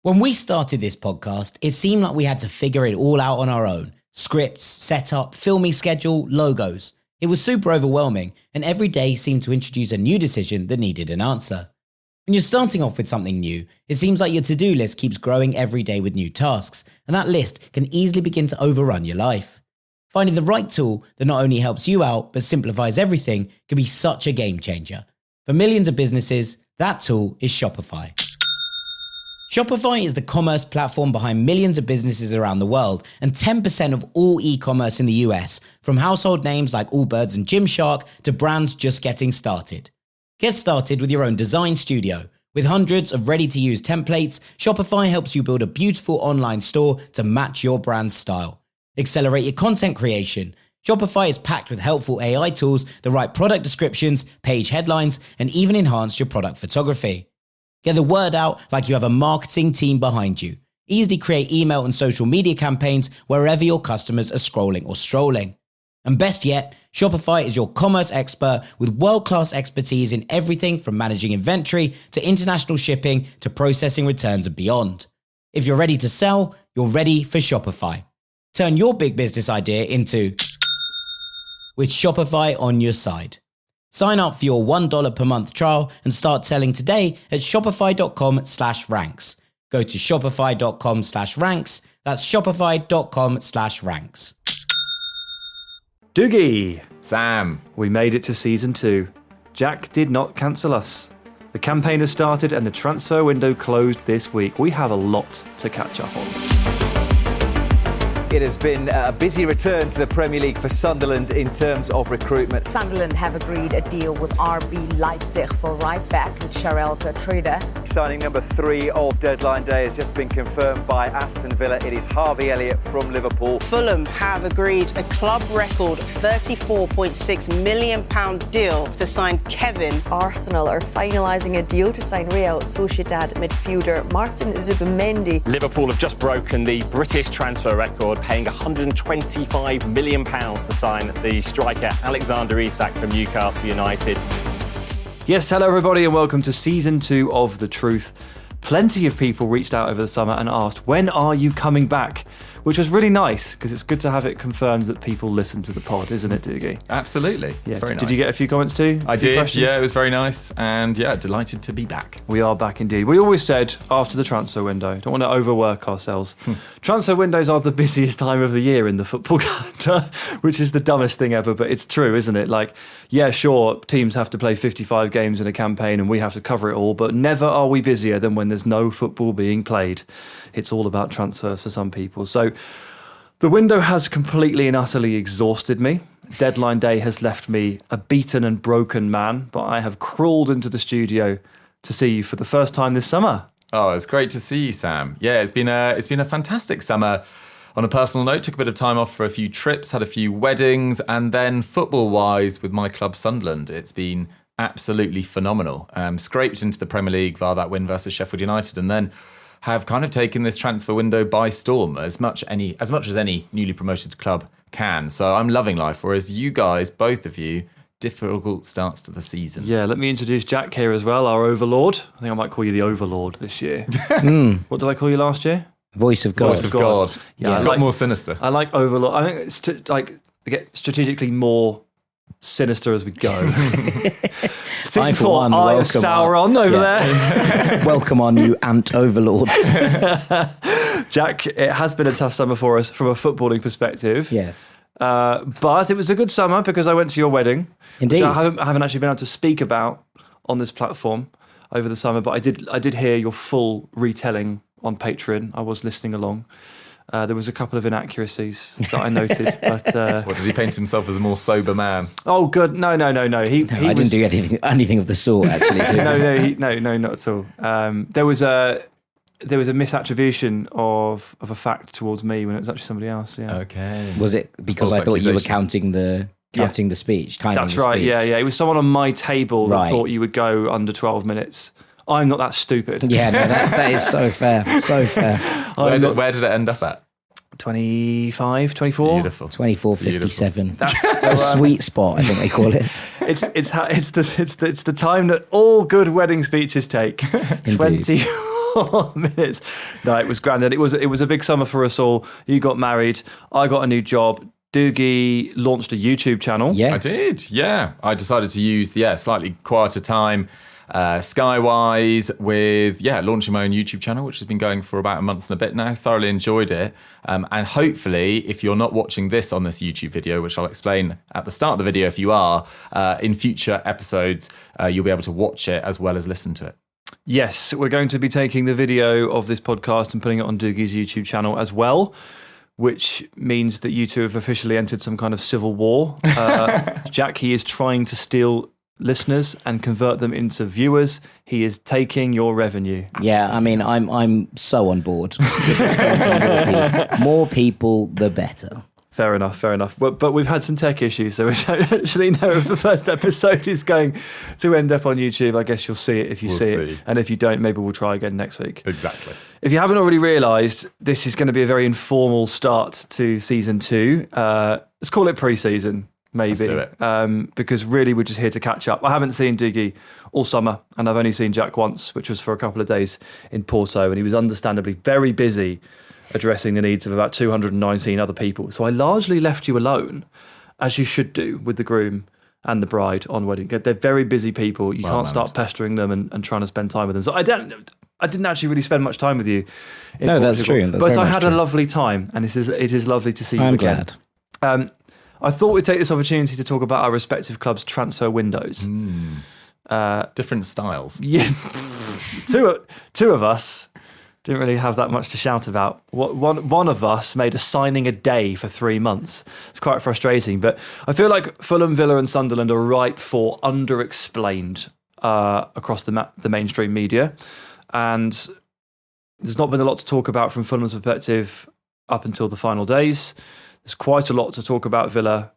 When we started this podcast, it seemed like we had to figure it all out on our own. Scripts, setup, filming schedule, logos. It was super overwhelming, and every day seemed to introduce a new decision that needed an answer. When you're starting off with something new, it seems like your to-do list keeps growing every day with new tasks, and that list can easily begin to overrun your life. Finding the right tool that not only helps you out, but simplifies everything can be such a game changer. For millions of businesses, that tool is Shopify. Shopify is the commerce platform behind millions of businesses around the world and 10% of all e-commerce in the US, from household names like Allbirds and Gymshark to brands just getting started. Get started with your own design studio. With hundreds of ready-to-use templates, Shopify helps you build a beautiful online store to match your brand's style. Accelerate your content creation. Shopify is packed with helpful AI tools that write product descriptions, page headlines, and even enhance your product photography. Get the word out like you have a marketing team behind you. Easily create email and social media campaigns wherever your customers are scrolling or strolling. And best yet, Shopify is your commerce expert with world-class expertise in everything from managing inventory to international shipping to processing returns and beyond. If you're ready to sell, you're ready for Shopify. Turn your big business idea into with Shopify on your side. Sign up for your $1 per month trial and start selling today at shopify.com/ranks. Go to shopify.com/ranks. That's shopify.com/ranks. Dougie, Sam, we made it to season 2. Jack did not cancel us. The campaign has started and the transfer window closed this week. We have a lot to catch up on. It has been a busy return to the Premier League for Sunderland in terms of recruitment. Sunderland have agreed a deal with RB Leipzig for right back Charel Gertrude. Signing number 3 of deadline day has just been confirmed by Aston Villa. It is Harvey Elliott from Liverpool. Fulham have agreed a club record £34.6 million deal to sign Kevin. Arsenal are finalising a deal to sign Real Sociedad midfielder Martin Zubimendi. Liverpool have just broken the British transfer record, paying £125 million to sign the striker Alexander Isak from Newcastle United. Yes, hello everybody and welcome to season 2 of The Truth. Plenty of people reached out over the summer and asked, when are you coming back? Which was really nice because it's good to have it confirmed that people listen to the pod, isn't it, Dougie? absolutely. It's very nice. Did you get a few comments too? I did, questions? Yeah, it was very nice. And yeah, delighted to be back. We are back indeed. We always said after the transfer window, don't want to overwork ourselves. Transfer windows are the busiest time of the year in the football calendar, which is the dumbest thing ever, but it's true, isn't it? Like, yeah, sure, teams have to play 55 games in a campaign and we have to cover it all, but never are we busier than when there's no football being played. It's all about transfers for some people. So the window has completely and utterly exhausted me. Deadline day has left me a beaten and broken man, but I have crawled into the studio to see you for the first time this summer. Oh, it's great to see you, Sam. Yeah, it's been a fantastic summer. On a personal note, took a bit of time off for a few trips, had a few weddings, and then football-wise with my club Sunderland, it's been absolutely phenomenal. Scraped into the Premier League via that win versus Sheffield United, and then have kind of taken this transfer window by storm as much as any newly promoted club can. So I'm loving life, whereas you guys, both of you, difficult starts to the season. Yeah, let me introduce Jack here as well, our overlord. I think I might call you the overlord this year. What did I call you last year? Voice of God. Voice of God. Yeah, it's got more sinister. I like overlord. I think it's get strategically more sinister as we go. I, for one, welcome Sauron over there. Welcome on, you ant overlords. Jack, it has been a tough summer for us from a footballing perspective. Yes. But it was a good summer because I went to your wedding. Indeed. Which I haven't actually been able to speak about on this platform over the summer, but I did hear your full retelling on Patreon. I was listening along. There was a couple of inaccuracies that I noted, but What, did he paint himself as a more sober man? Oh, good. No. He I didn't do anything of the sort, actually. No, not at all. There was a misattribution of a fact towards me when it was actually somebody else. Yeah. Okay. Was it because I thought you were counting the speech? That's right. Speech. Yeah. It was someone on my table that Right. thought you would go under 12 minutes. I'm not that stupid. Yeah, no, that is so fair. So fair. Where did it end up at? 25, 24? Beautiful. 24:57. That's the sweet spot, I think they call it. It's the time that all good wedding speeches take. 24 4 minutes. No, it was grand. And it was a big summer for us all. You got married. I got a new job. Dougie launched a YouTube channel. Yes. I did, yeah. I decided to use slightly quieter time Skywise with launching my own YouTube channel, which has been going for about a month and a bit now. Thoroughly enjoyed it, and hopefully if you're not watching this on this YouTube video, which I'll explain at the start of the video, if you are in future episodes you'll be able to watch it as well as listen to it. Yes, we're going to be taking the video of this podcast and putting it on Dougie's YouTube channel as well, which means that you two have officially entered some kind of civil war. Jack, he is trying to steal listeners and convert them into viewers. He is taking your revenue. Yeah, I mean, I'm so on board. More people, the better. Fair enough. But we've had some tech issues, so we don't actually know if the first episode is going to end up on YouTube. I guess you'll see it if you see it. And if you don't, maybe we'll try again next week. Exactly. If you haven't already realised, this is going to be a very informal start to season 2. Let's call it pre-season. Maybe. Let's do it. Because really we're just here to catch up. I haven't seen Dougie all summer, and I've only seen Jack once, which was for a couple of days in Porto, and he was understandably very busy addressing the needs of about 219 other people. So I largely left you alone, as you should do with the groom and the bride on wedding. They're very busy people. You can't start pestering them and trying to spend time with them. So I didn't actually really spend much time with you in No, Portugal, that's true. but I had a lovely time, and it is lovely to see you I'm again. glad. I thought we'd take this opportunity to talk about our respective clubs' transfer windows. Different styles. Yeah, two of us didn't really have that much to shout about. One of us made a signing a day for 3 months. It's quite frustrating, but I feel like Fulham, Villa and Sunderland are ripe for underexplained across the mainstream media. And there's not been a lot to talk about from Fulham's perspective up until the final days. There's quite a lot to talk about Villa,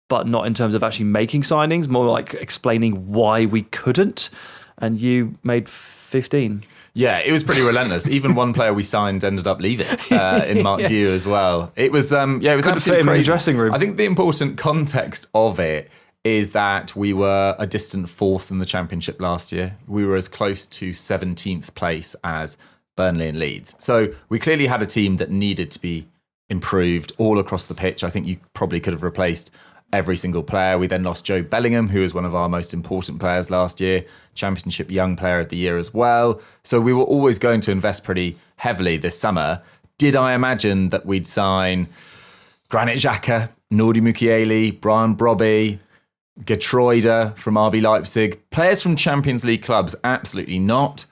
but not in terms of actually making signings, more like explaining why we couldn't. And you made 15. Yeah, it was pretty relentless. Even one player we signed ended up leaving in Mark View as well. It was it was Couldn't fit him absolutely in the crazy. dressing room. I think the important context of it is that we were a distant 4th in the Championship last year. We were as close to 17th place as Burnley and Leeds. So we clearly had a team that needed to be improved all across the pitch. I think you probably could have replaced every single player. We then lost Joe Bellingham, who was one of our most important players last year, Championship Young Player of the Year as well. So we were always going to invest pretty heavily this summer. Did I imagine that we'd sign Granit Xhaka, Nordi Mukiele, Brian Brobby, Getroida from RB Leipzig, players from Champions League clubs? Absolutely not.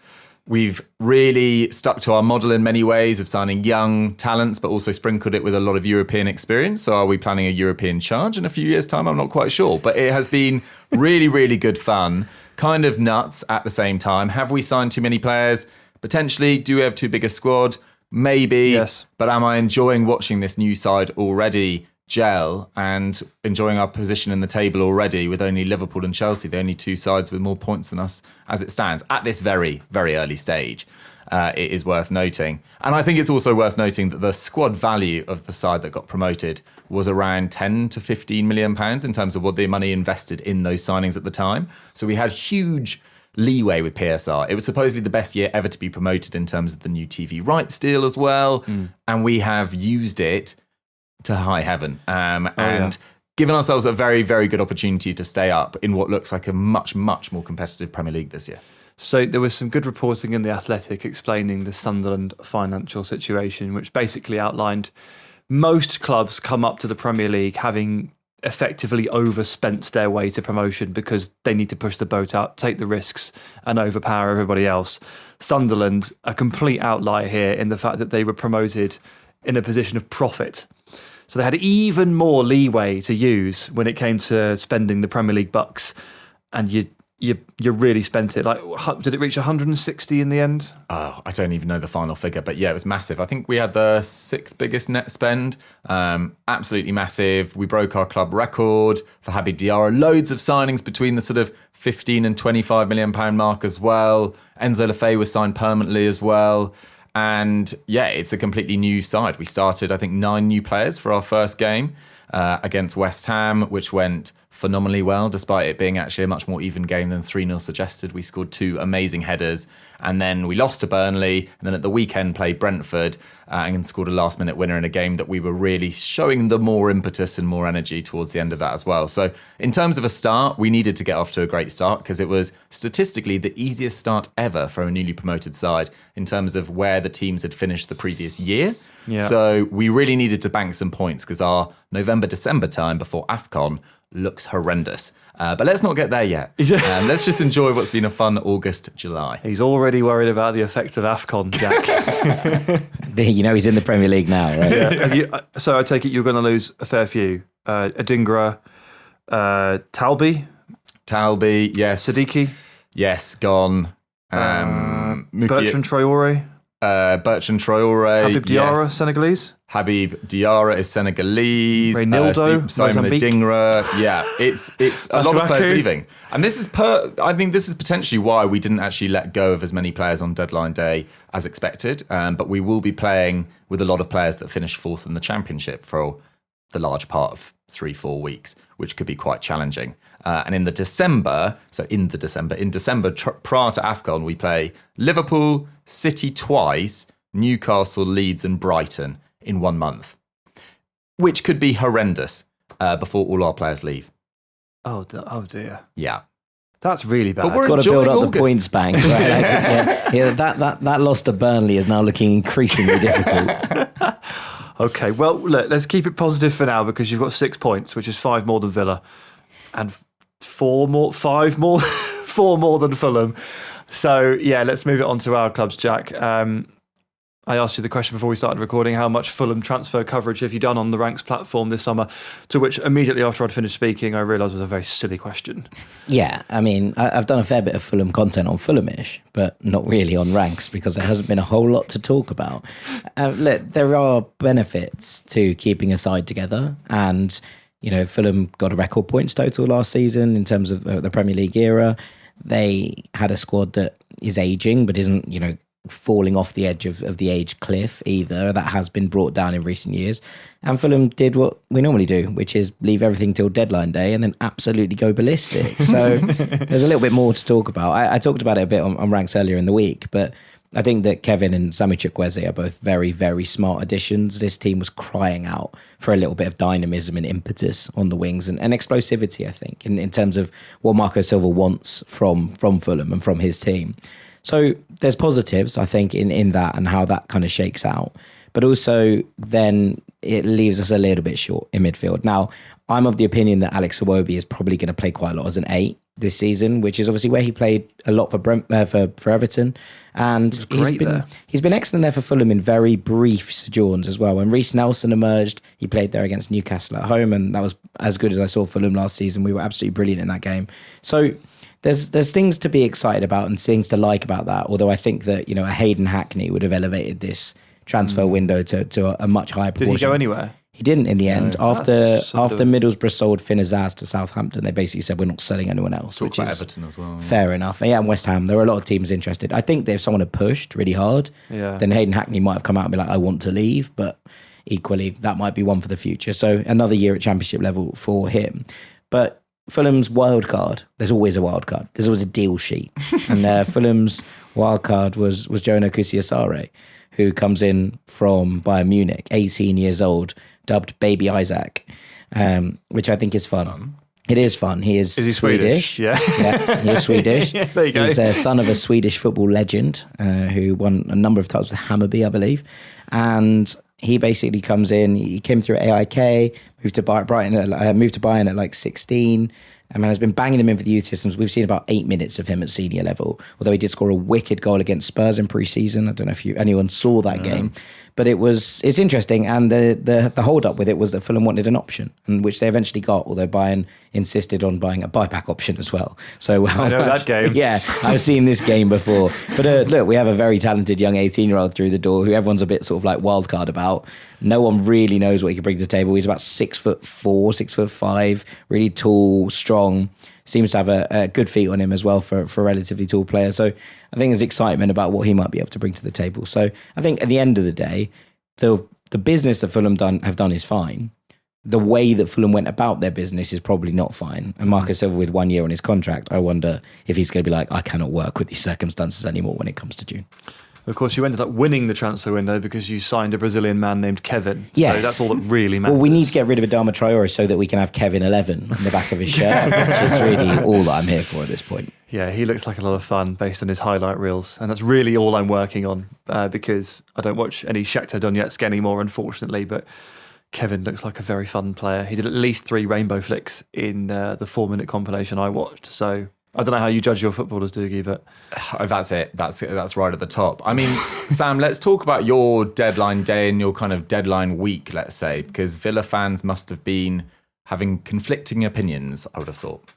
We've really stuck to our model in many ways of signing young talents, but also sprinkled it with a lot of European experience. So are we planning a European charge in a few years' time? I'm not quite sure. But it has been really, really good fun. Kind of nuts at the same time. Have we signed too many players? Potentially. Do we have too big a squad? Maybe. Yes. But am I enjoying watching this new side already gel and enjoying our position in the table already, with only Liverpool and Chelsea, the only two sides with more points than us as it stands at this very, very early stage? It is worth noting. And I think it's also worth noting that the squad value of the side that got promoted was around 10 to 15 million pounds in terms of what the money invested in those signings at the time. So we had huge leeway with PSR. It was supposedly the best year ever to be promoted in terms of the new TV rights deal as well. And we have used it to high heaven and given ourselves a very, very good opportunity to stay up in what looks like a much, much more competitive Premier League this year. So there was some good reporting in The Athletic explaining the Sunderland financial situation, which basically outlined most clubs come up to the Premier League having effectively overspent their way to promotion because they need to push the boat out, take the risks and overpower everybody else. Sunderland, a complete outlier here in the fact that they were promoted in a position of profit. So they had even more leeway to use when it came to spending the Premier League bucks, and you really spent it. Like, did it reach 160 in the end? Oh, I don't even know the final figure, but yeah, it was massive. I think we had the 6th biggest net spend. Absolutely massive. We broke our club record for Habib Diarra. Loads of signings between the sort of 15 and 25 million pound mark as well. Enzo Lefebvre was signed permanently as well. And yeah, it's a completely new side. We started, I think, 9 new players for our first game against West Ham, which went phenomenally well, despite it being actually a much more even game than 3-0 suggested. We scored 2 amazing headers, and then we lost to Burnley, and then at the weekend played Brentford and scored a last-minute winner in a game that we were really showing the more impetus and more energy towards the end of that as well. So in terms of a start, we needed to get off to a great start because it was statistically the easiest start ever for a newly promoted side in terms of where the teams had finished the previous year. Yeah. So we really needed to bank some points because our November-December time before AFCON looks horrendous. But let's not get there yet. Let's just enjoy what's been a fun August, July. He's already worried about the effects of AFCON, Jack. You know he's in the Premier League now, right? Yeah. So I take it you're going to lose a fair few. Adingra, Talbi, yes. Siddiqui, yes, gone. Bertrand Traore, Bertrand Traore, Habib Diarra, yes. Senegalese. Habib Diarra is Senegalese. Reynaldo, Simon Mozambique. Adingra. Yeah, it's a lot of players Asraku. leaving. And this is I think this is potentially why we didn't actually let go of as many players on deadline day as expected. But we will be playing with a lot of players that finish 4th in the Championship for the large part of 3-4 weeks, which could be quite challenging. And in December, prior to AFCON, we play Liverpool, City twice, Newcastle, Leeds and Brighton in 1 month, which could be horrendous before all our players leave. Oh dear. Yeah. That's really bad. But we're Got to build up enjoying the August. points bank. Right? That loss to Burnley is now looking increasingly difficult. Okay, well, look, let's keep it positive for now because you've got 6 points, which is 5 more than Villa, and 4 more than Fulham. So, yeah, let's move it on to our clubs, Jack. I asked you the question before we started recording, how much Fulham transfer coverage have you done on the Ranks platform this summer? To which, immediately after I'd finished speaking, I realised was a very silly question. Yeah, I mean, I've done a fair bit of Fulham content on Fulhamish, but not really on Ranks because there hasn't been a whole lot to talk about. Look, there are benefits to keeping a side together, and Fulham got a record points total last season in terms of the Premier League era. They had a squad that is ageing, but isn't, falling off the edge of the age cliff either. That has been brought down in recent years. And Fulham did what we normally do, which is leave everything till deadline day and then absolutely go ballistic. So there's a little bit more to talk about. I talked about it a bit on Ranks earlier in the week, but I think that Kevin and Sami Chukwueze are both very, very smart additions. This team was crying out for a little bit of dynamism and impetus on the wings and explosivity, I think, in terms of what Marco Silva wants from Fulham and from his team. So there's positives, I think, in that and how that kind of shakes out. But also then it leaves us a little bit short in midfield. Now, I'm of the opinion that Alex Iwobi is probably going to play quite a lot as an 8 this season, which is obviously where he played a lot for Everton. And he's been excellent there for Fulham in very brief sojourns as well. When Reece Nelson emerged, he played there against Newcastle at home, and that was as good as I saw Fulham last season. We were absolutely brilliant in that game. So there's things to be excited about and things to like about that. Although I think that a Hayden Hackney would have elevated this transfer window to a much higher proportion. Did he go anywhere? He didn't in the end. No, after Middlesbrough sold Finn Azaz to Southampton, they basically said we're not selling anyone else. Talk which about is Everton as well. fair enough. Yeah, and West Ham. There were a lot of teams interested. I think that if someone had pushed really hard, then Hayden Hackney might have come out and be like, I want to leave. But equally, that might be one for the future. So another year at Championship level for him. But Fulham's wild card, there's always a wild card. There's always a deal sheet. And Fulham's wild card was Jonah Kusiasare, who comes in from Bayern Munich, 18 years old, dubbed Baby Isaac, which I think is fun. It is fun. Is he Swedish? Yeah. Yeah, he is Swedish. Yeah, there you go. He's a son of a Swedish football legend who won a number of titles with Hammarby, I believe. And he basically comes in. He came through AIK, moved to Bayern at like 16. And has been banging them in for the youth systems. We've seen about 8 minutes of him at senior level, although he did score a wicked goal against Spurs in pre-season. I don't know if anyone saw that game, but it's interesting. And the hold up with it was that Fulham wanted an option, and which they eventually got, although Bayern insisted on buying a buyback option as well. So I know that game. Yeah, I've seen this game before. But look, we have a very talented young 18-year-old through the door who everyone's a bit sort of like wild card about. No one really knows what he can bring to the table. He's about 6'4", 6'5", really tall, strong. Seems to have a good feet on him as well for a relatively tall player. So I think there's excitement about what he might be able to bring to the table. So I think at the end of the day, the business that Fulham have done is fine. the way that Fulham went about their business is probably not fine. And Marcus Silva with 1 year on his contract, I wonder if he's going to be like, I cannot work with these circumstances anymore when it comes to June. Of course, you ended up winning the transfer window because you signed a Brazilian man named Kevin. Yes. So that's all that really matters. Well, we need to get rid of Adama Traore so that we can have Kevin 11 on the back of his shirt, which is really all that I'm here for at this point. Yeah, he looks like a lot of fun based on his highlight reels. And that's really all I'm working on because I don't watch any Shakhtar Donetsk anymore, unfortunately. But Kevin looks like a very fun player. He did at least 3 rainbow flicks in the 4-minute compilation I watched. So I don't know how you judge your footballers, Dougie, but... That's it. That's right at the top. I mean, Sam, let's talk about your deadline day and your kind of deadline week, let's say, because Villa fans must have been having conflicting opinions, I would have thought.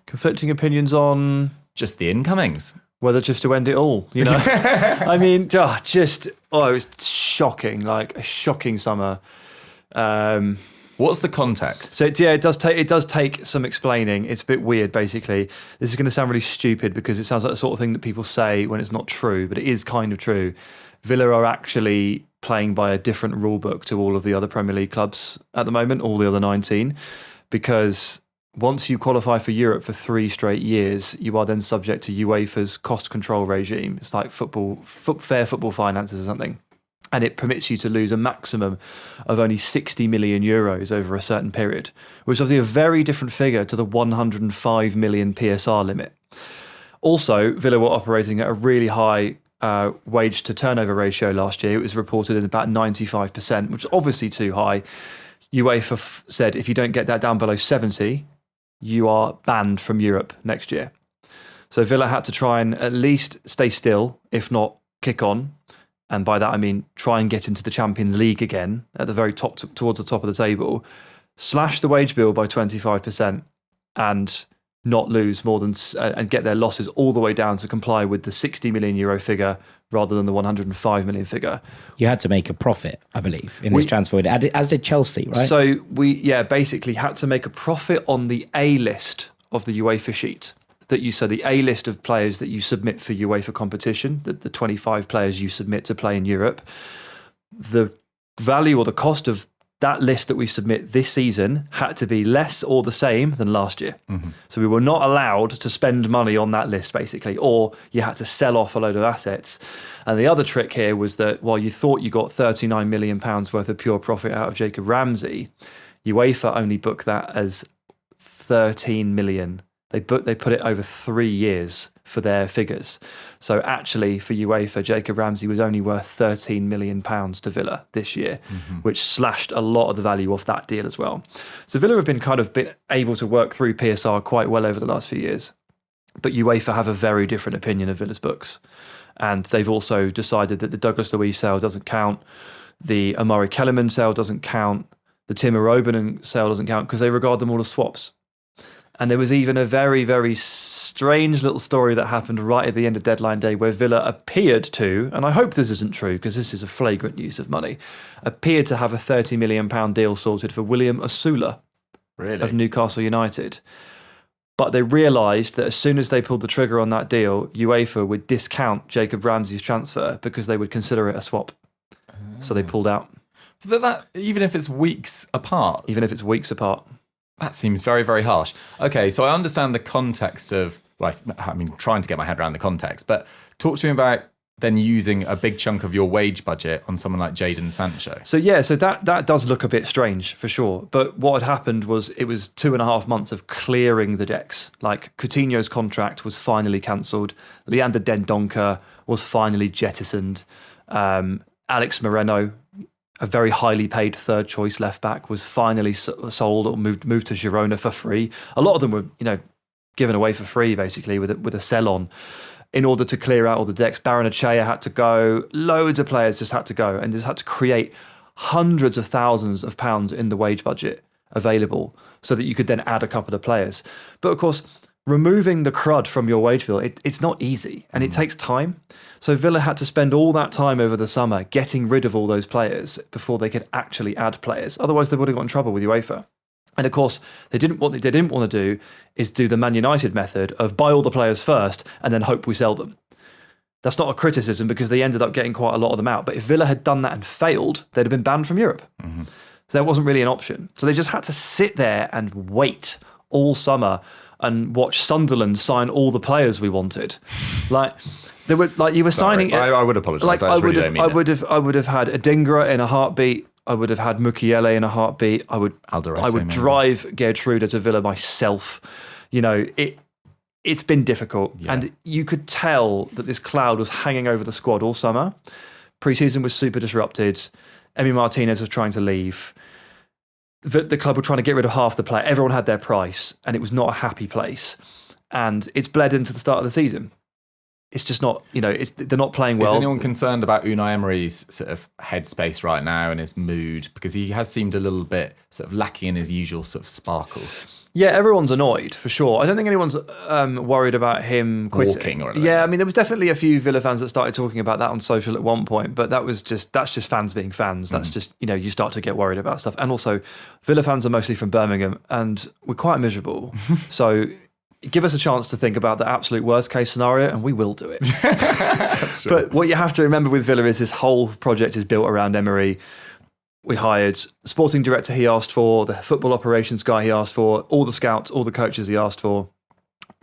Conflicting opinions on... Just the incomings. Whether just to end it all, you know? I mean, it was shocking, like a shocking summer. What's the context? So it does take some explaining. It's a bit weird, basically. This is going to sound really stupid because it sounds like the sort of thing that people say when it's not true, but it is kind of true. Villa are actually playing by a different rule book to all of the other Premier League clubs at the moment, all the other 19, because once you qualify for Europe for 3 straight years, you are then subject to UEFA's cost control regime. It's like fair football finances or something. And it permits you to lose a maximum of only 60 million euros over a certain period, which is obviously a very different figure to the 105 million PSR limit. Also, Villa were operating at a really high wage to turnover ratio last year. It was reported at about 95%, which is obviously too high. UEFA said if you don't get that down below 70, you are banned from Europe next year. So Villa had to try and at least stay still, if not kick on. And by that, I mean, try and get into the Champions League again at the very top, towards the top of the table, slash the wage bill by 25% and not lose more than, and get their losses all the way down to comply with the 60 million euro figure rather than the 105 million figure. You had to make a profit, I believe, in this transfer window, as did Chelsea, right? So we basically had to make a profit on the A list of the UEFA sheet. The A list of players that you submit for UEFA competition, the 25 players you submit to play in Europe, the value or the cost of that list that we submit this season had to be less or the same than last year. Mm-hmm. So we were not allowed to spend money on that list, basically, or you had to sell off a load of assets. And the other trick here was that while you thought you got £39 million worth of pure profit out of Jacob Ramsey, UEFA only booked that as 13 million. They put it over 3 years for their figures. So actually, for UEFA, Jacob Ramsey was only worth £13 million to Villa this year, which slashed a lot of the value off that deal as well. So Villa have been able to work through PSR quite well over the last few years. But UEFA have a very different opinion of Villa's books. And they've also decided that the Douglas Luiz sale doesn't count, the Amari Kellerman sale doesn't count, the Timo Robertson sale doesn't count because they regard them all as swaps. And there was even a very, very strange little story that happened right at the end of deadline day where Villa appeared to, and I hope this isn't true because this is a flagrant use of money, appeared to have a £30 million deal sorted for William Osula of Newcastle United. But they realised that as soon as they pulled the trigger on that deal, UEFA would discount Jacob Ramsey's transfer because they would consider it a swap. So they pulled out. Even if it's weeks apart? Even if it's weeks apart. That seems very, very harsh. Okay, so I understand the context of, trying to get my head around the context, but talk to me about then using a big chunk of your wage budget on someone like Jadon Sancho. So that does look a bit strange for sure. But what had happened was it was 2.5 months of clearing the decks. Like Coutinho's contract was finally cancelled. Leander Dendoncker was finally jettisoned. Alex Moreno, a very highly paid third choice left back, was finally sold or moved to Girona for free. A lot of them were, given away for free basically with a sell on in order to clear out all the decks. Baranachea had to go. Loads of players just had to go and just had to create hundreds of thousands of pounds in the wage budget available so that you could then add a couple of players. But of course, removing the crud from your wage bill, it's not easy and it takes time. So Villa had to spend all that time over the summer getting rid of all those players before they could actually add players. Otherwise, they would have got in trouble with UEFA. And of course, what they didn't want to do is do the Man United method of buy all the players first and then hope we sell them. That's not a criticism because they ended up getting quite a lot of them out. But if Villa had done that and failed, they'd have been banned from Europe. Mm-hmm. So there wasn't really an option. So they just had to sit there and wait all summer and watch Sunderland sign all the players we wanted. Like they were like you were signing. I would apologise. Like I would have had Adingra in a heartbeat. I would have had Mukiele in a heartbeat. I would drive Gertruda to Villa myself. You know, it's been difficult. Yeah. And you could tell that this cloud was hanging over the squad all summer. Pre-season was super disrupted. Emi Martinez was trying to leave. The club were trying to get rid of half the player. Everyone had their price, and it was not a happy place. And it's bled into the start of the season. It's just not, they're not playing well. Is anyone concerned about Unai Emery's sort of headspace right now and his mood? Because he has seemed a little bit sort of lacking in his usual sort of sparkle. Yeah, everyone's annoyed, for sure. I don't think anyone's worried about him quitting. Walking or anything. Yeah, I mean, there was definitely a few Villa fans that started talking about that on social at one point, but that's just fans being fans. That's just, you start to get worried about stuff. And also, Villa fans are mostly from Birmingham, and we're quite miserable. So give us a chance to think about the absolute worst case scenario, and we will do it. Sure. But what you have to remember with Villa is this whole project is built around Emery. We hired the sporting director he asked for, the football operations guy he asked for, all the scouts, all the coaches he asked for.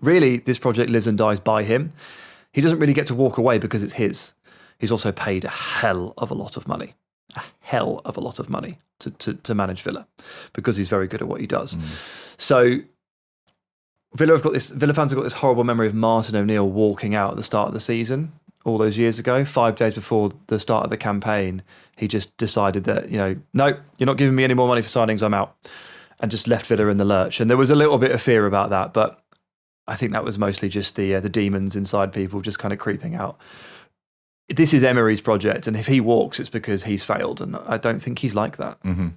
Really, this project lives and dies by him. He doesn't really get to walk away because it's his. He's also paid a hell of a lot of money to manage Villa because he's very good at what he does. So Villa fans have got this horrible memory of Martin O'Neill walking out at the start of the season all those years ago. 5 days before the start of the campaign, he just decided that, no, you're not giving me any more money for signings, I'm out, and just left Villa in the lurch. And there was a little bit of fear about that, but I think that was mostly just the demons inside people just kind of creeping out. This is Emery's project, and if he walks, it's because he's failed, and I don't think he's like that. Mm-hmm.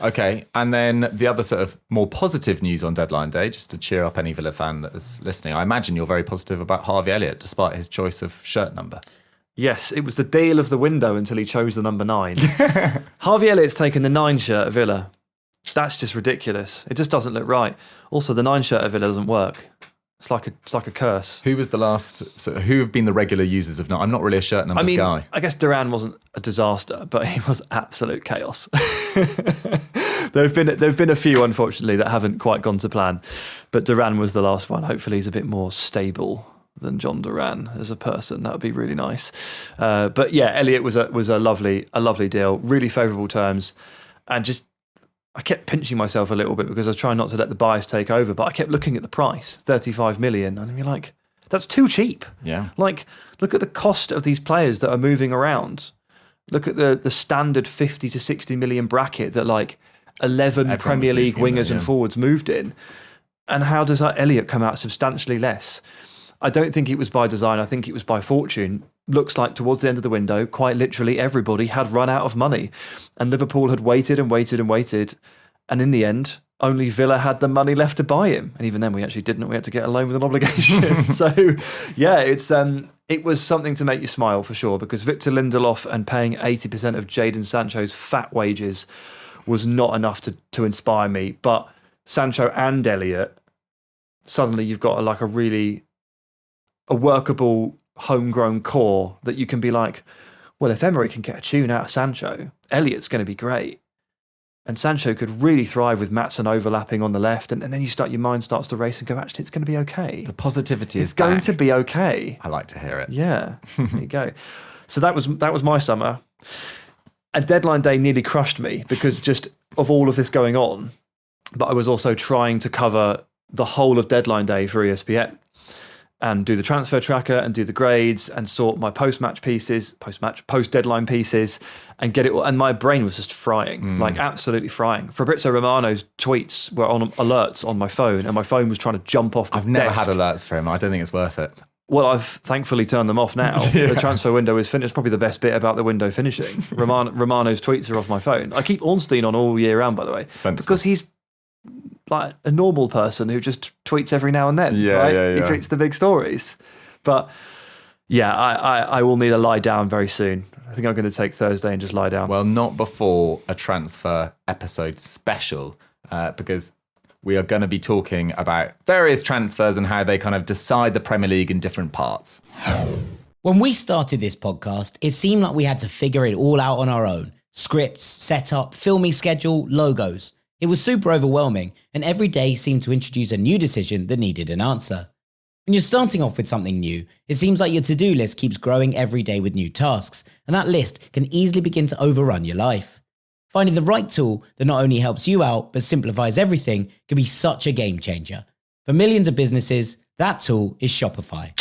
Okay, and then the other sort of more positive news on deadline day, just to cheer up any Villa fan that is listening, I imagine you're very positive about Harvey Elliott, despite his choice of shirt number. Yes, it was the deal of the window until he chose the number 9. Harvey Elliott's taken the 9 shirt at Villa. That's just ridiculous. It just doesn't look right. Also, the 9 shirt at Villa doesn't work. It's like a curse. Who was the last? Who have been the regular users of 9? I'm not really a shirt numbers guy. I guess Duran wasn't a disaster, but he was absolute chaos. There've been a few, unfortunately, that haven't quite gone to plan, but Duran was the last one. Hopefully, he's a bit more stable than John Duran as a person. That would be really nice. But yeah, Elliott was a lovely deal, really favourable terms, and just. I kept pinching myself a little bit because I was trying not to let the bias take over, but I kept looking at the price, 35 million, and you're like, that's too cheap. Yeah. Like, look at the cost of these players that are moving around. Look at the standard 50 to 60 million bracket that like 11 Premier League wingers and forwards moved in. And how does that Elliott come out substantially less? I don't think it was by design. I think it was by fortune. Looks like towards the end of the window, quite literally everybody had run out of money. And Liverpool had waited and waited and waited. And in the end, only Villa had the money left to buy him. And even then we actually didn't. We had to get a loan with an obligation. So, yeah, it was something to make you smile for sure, because Victor Lindelof and paying 80% of Jadon Sancho's fat wages was not enough to inspire me. But Sancho and Elliott, suddenly you've got a workable homegrown core that you can be like, well, if Emery can get a tune out of Sancho, Elliott's going to be great. And Sancho could really thrive with Maatsen overlapping on the left. And then your mind starts to race and go, actually, it's going to be okay. The positivity is going to be okay. I like to hear it. Yeah, there you go. So that was my summer. And deadline day nearly crushed me because just of all of this going on. But I was also trying to cover the whole of deadline day for ESPN. And do the transfer tracker and do the grades and sort my post-deadline pieces and get it all. And my brain was just frying, like absolutely frying. Fabrizio Romano's tweets were on alerts on my phone, and my phone was trying to jump off the desk. I've never had alerts for him. I don't think it's worth it. Well, I've thankfully turned them off now. Yeah. The transfer window is finished. Probably the best bit about the window finishing. Romano's tweets are off my phone. I keep Ornstein on all year round, by the way, because he's like a normal person who just tweets every now and then. Yeah, right? yeah. He tweets the big stories. But yeah, I will need to lie down very soon. I think I'm going to take Thursday and just lie down. Well, not before a transfer episode special, because we are going to be talking about various transfers and how they kind of decide the Premier League in different parts. When we started this podcast, it seemed like we had to figure it all out on our own. Scripts, setup, filming schedule, logos. It was super overwhelming, and every day seemed to introduce a new decision that needed an answer. When you're starting off with something new, it seems like your to-do list keeps growing every day with new tasks, and that list can easily begin to overrun your life. Finding the right tool that not only helps you out, but simplifies everything can be such a game changer. For millions of businesses, that tool is Shopify.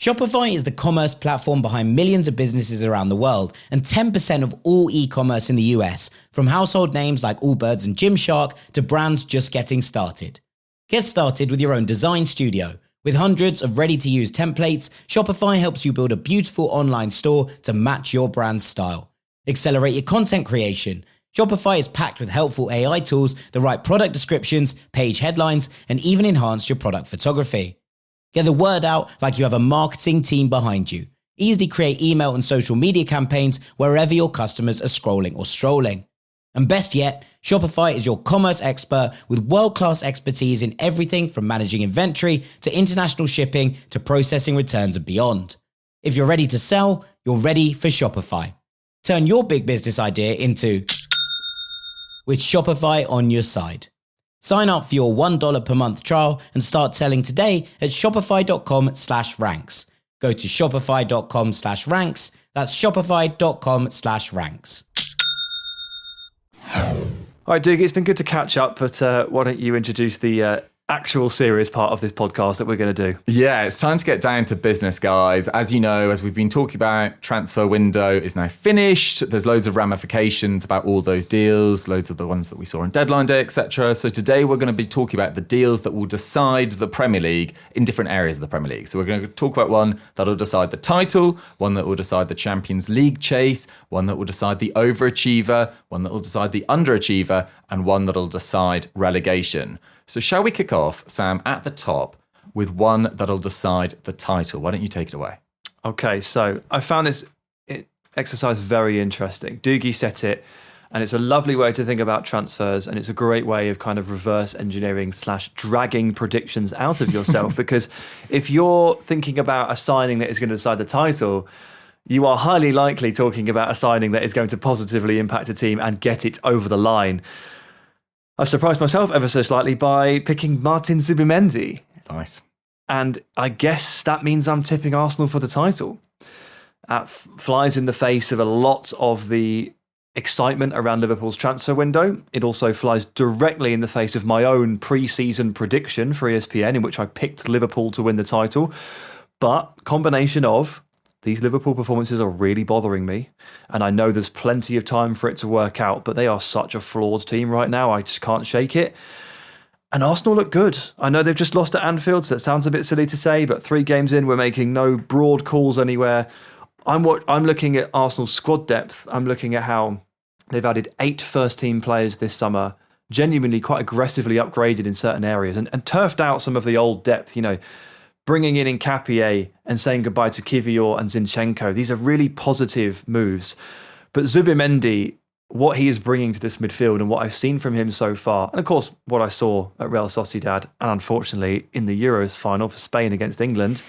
Shopify is the commerce platform behind millions of businesses around the world and 10% of all e-commerce in the US, from household names like Allbirds and Gymshark to brands just getting started. Get started with your own design studio. With hundreds of ready-to-use templates, Shopify helps you build a beautiful online store to match your brand's style. Accelerate your content creation. Shopify is packed with helpful AI tools that write product descriptions, page headlines, and even enhance your product photography. Get the word out like you have a marketing team behind you. Easily create email and social media campaigns wherever your customers are scrolling or strolling. And best yet, Shopify is your commerce expert with world-class expertise in everything from managing inventory to international shipping to processing returns and beyond. If you're ready to sell, you're ready for Shopify. Turn your big business idea into with Shopify on your side. Sign up for your $1 per month trial and start selling today at shopify.com/ranks. Go to shopify.com/ranks. That's shopify.com/ranks. All right, Dougie, it's been good to catch up, but why don't you introduce the actual serious part of this podcast that we're going to do? Yeah, it's time to get down to business, guys. As you know, as we've been talking about, transfer window is now finished. There's loads of ramifications about all those deals, loads of the ones that we saw on deadline day, etc. So today we're going to be talking about the deals that will decide the Premier League in different areas of the Premier League. So we're going to talk about one that'll decide the title, one that will decide the Champions League chase, one that will decide the overachiever, one that will decide the underachiever, and one that'll decide relegation. So shall we kick off, Sam, at the top with one that'll decide the title? Why don't you take it away? Okay, so I found this exercise very interesting. Dougie set it, and it's a lovely way to think about transfers, and it's a great way of kind of reverse engineering / dragging predictions out of yourself. Because if you're thinking about a signing that is going to decide the title, you are highly likely talking about a signing that is going to positively impact a team and get it over the line. I've surprised myself ever so slightly by picking Martin Zubimendi. Nice. And I guess that means I'm tipping Arsenal for the title. That flies in the face of a lot of the excitement around Liverpool's transfer window. It also flies directly in the face of my own pre-season prediction for ESPN, in which I picked Liverpool to win the title. But combination of these Liverpool performances are really bothering me, and I know there's plenty of time for it to work out, but they are such a flawed team right now, I just can't shake it. And Arsenal look good. I know they've just lost at Anfield, so that sounds a bit silly to say, but 3 games in, we're making no broad calls anywhere. I'm looking at Arsenal's squad depth. I'm looking at how they've added 8 first-team players this summer, genuinely quite aggressively upgraded in certain areas, and turfed out some of the old depth, bringing in Nkapie and saying goodbye to Kivior and Zinchenko. These are really positive moves. But Zubimendi, what he is bringing to this midfield and what I've seen from him so far, and of course what I saw at Real Sociedad and unfortunately in the Euros final for Spain against England,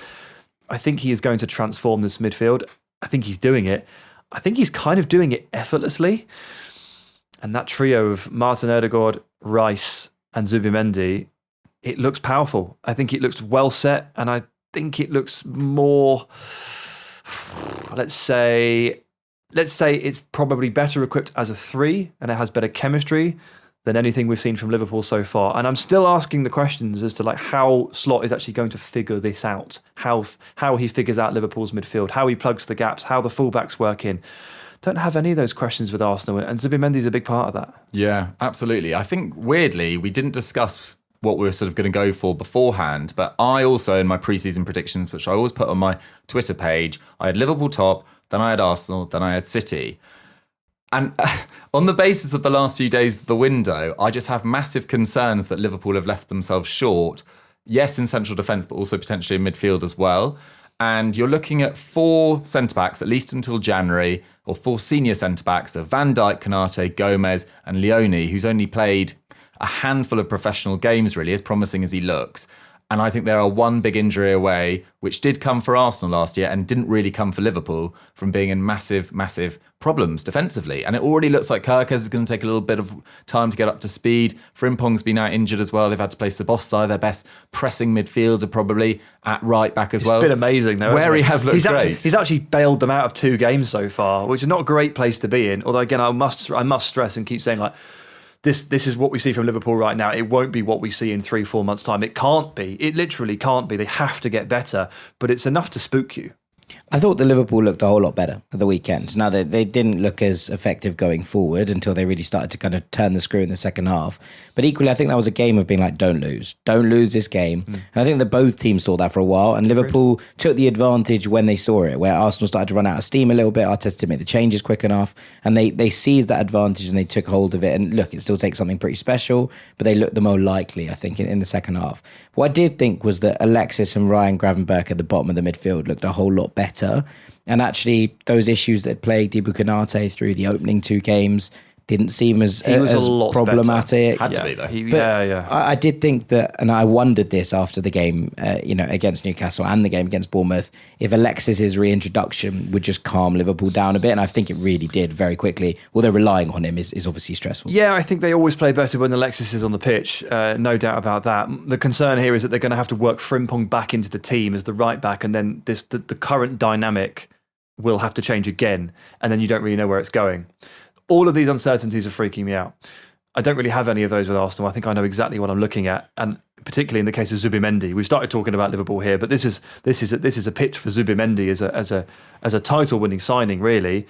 I think he is going to transform this midfield. I think he's doing it. I think he's kind of doing it effortlessly. And that trio of Martin Ødegaard, Rice and Zubimendi, it looks powerful. I think it looks well set, and I think it looks more, let's say it's probably better equipped as a 3, and it has better chemistry than anything we've seen from Liverpool so far. And I'm still asking the questions as to how Slot is actually going to figure this out, how he figures out Liverpool's midfield, how he plugs the gaps, how the fullbacks work in. Don't have any of those questions with Arsenal, and Zubimendi's a big part of that. Yeah, absolutely. I think weirdly we didn't discuss what we were sort of going to go for beforehand, but I also, in my pre-season predictions, which I always put on my Twitter page, I had Liverpool top, then I had Arsenal, then I had City. And on the basis of the last few days of the window, I just have massive concerns that Liverpool have left themselves short. Yes, in central defence, but also potentially in midfield as well. And you're looking at 4 centre-backs, at least until January, or 4 senior centre-backs of Van Dijk, Konate, Gomez and Leone, who's only played a handful of professional games, really, as promising as he looks. And I think there are one big injury away, which did come for Arsenal last year and didn't really come for Liverpool, from being in massive, massive problems defensively. And it already looks like Kirkes is going to take a little bit of time to get up to speed. Frimpong's been out injured as well. They've had to play Sabostai, their best pressing midfielder, probably at right back as well. It's been amazing though. Where he has looked great. He's actually bailed them out of 2 games so far, which is not a great place to be in. Although again, I must stress and keep saying, like, This is what we see from Liverpool right now. It won't be what we see in 3-4 months' time. It can't be. It literally can't be. They have to get better, but it's enough to spook you. I thought the Liverpool looked a whole lot better at the weekend. Now, they didn't look as effective going forward until they really started to kind of turn the screw in the second half. But equally, I think that was a game of being like, don't lose. Don't lose this game. And I think that both teams saw that for a while. And Liverpool took the advantage when they saw it, where Arsenal started to run out of steam a little bit. Arteta didn't make the changes quick enough. And they seized that advantage and they took hold of it. And look, it still takes something pretty special, but they looked the more likely, I think, in the second half. What I did think was that Alexis and Ryan Gravenberch at the bottom of the midfield looked a whole lot better. And actually, those issues that plagued Dibu Konate through the opening 2 games didn't seem as problematic. Had to be though. I did think that, and I wondered this after the game, against Newcastle and the game against Bournemouth, if Alexis's reintroduction would just calm Liverpool down a bit, and I think it really did very quickly. Although relying on him is obviously stressful. Yeah, I think they always play better when Alexis is on the pitch. No doubt about that. The concern here is that they're going to have to work Frimpong back into the team as the right back, and then the current dynamic will have to change again, and then you don't really know where it's going. All of these uncertainties are freaking me out. I don't really have any of those with Arsenal. I think I know exactly what I'm looking at, and particularly in the case of Zubimendi. We've started talking about Liverpool here, but this is a pitch for Zubimendi as a title-winning signing. Really,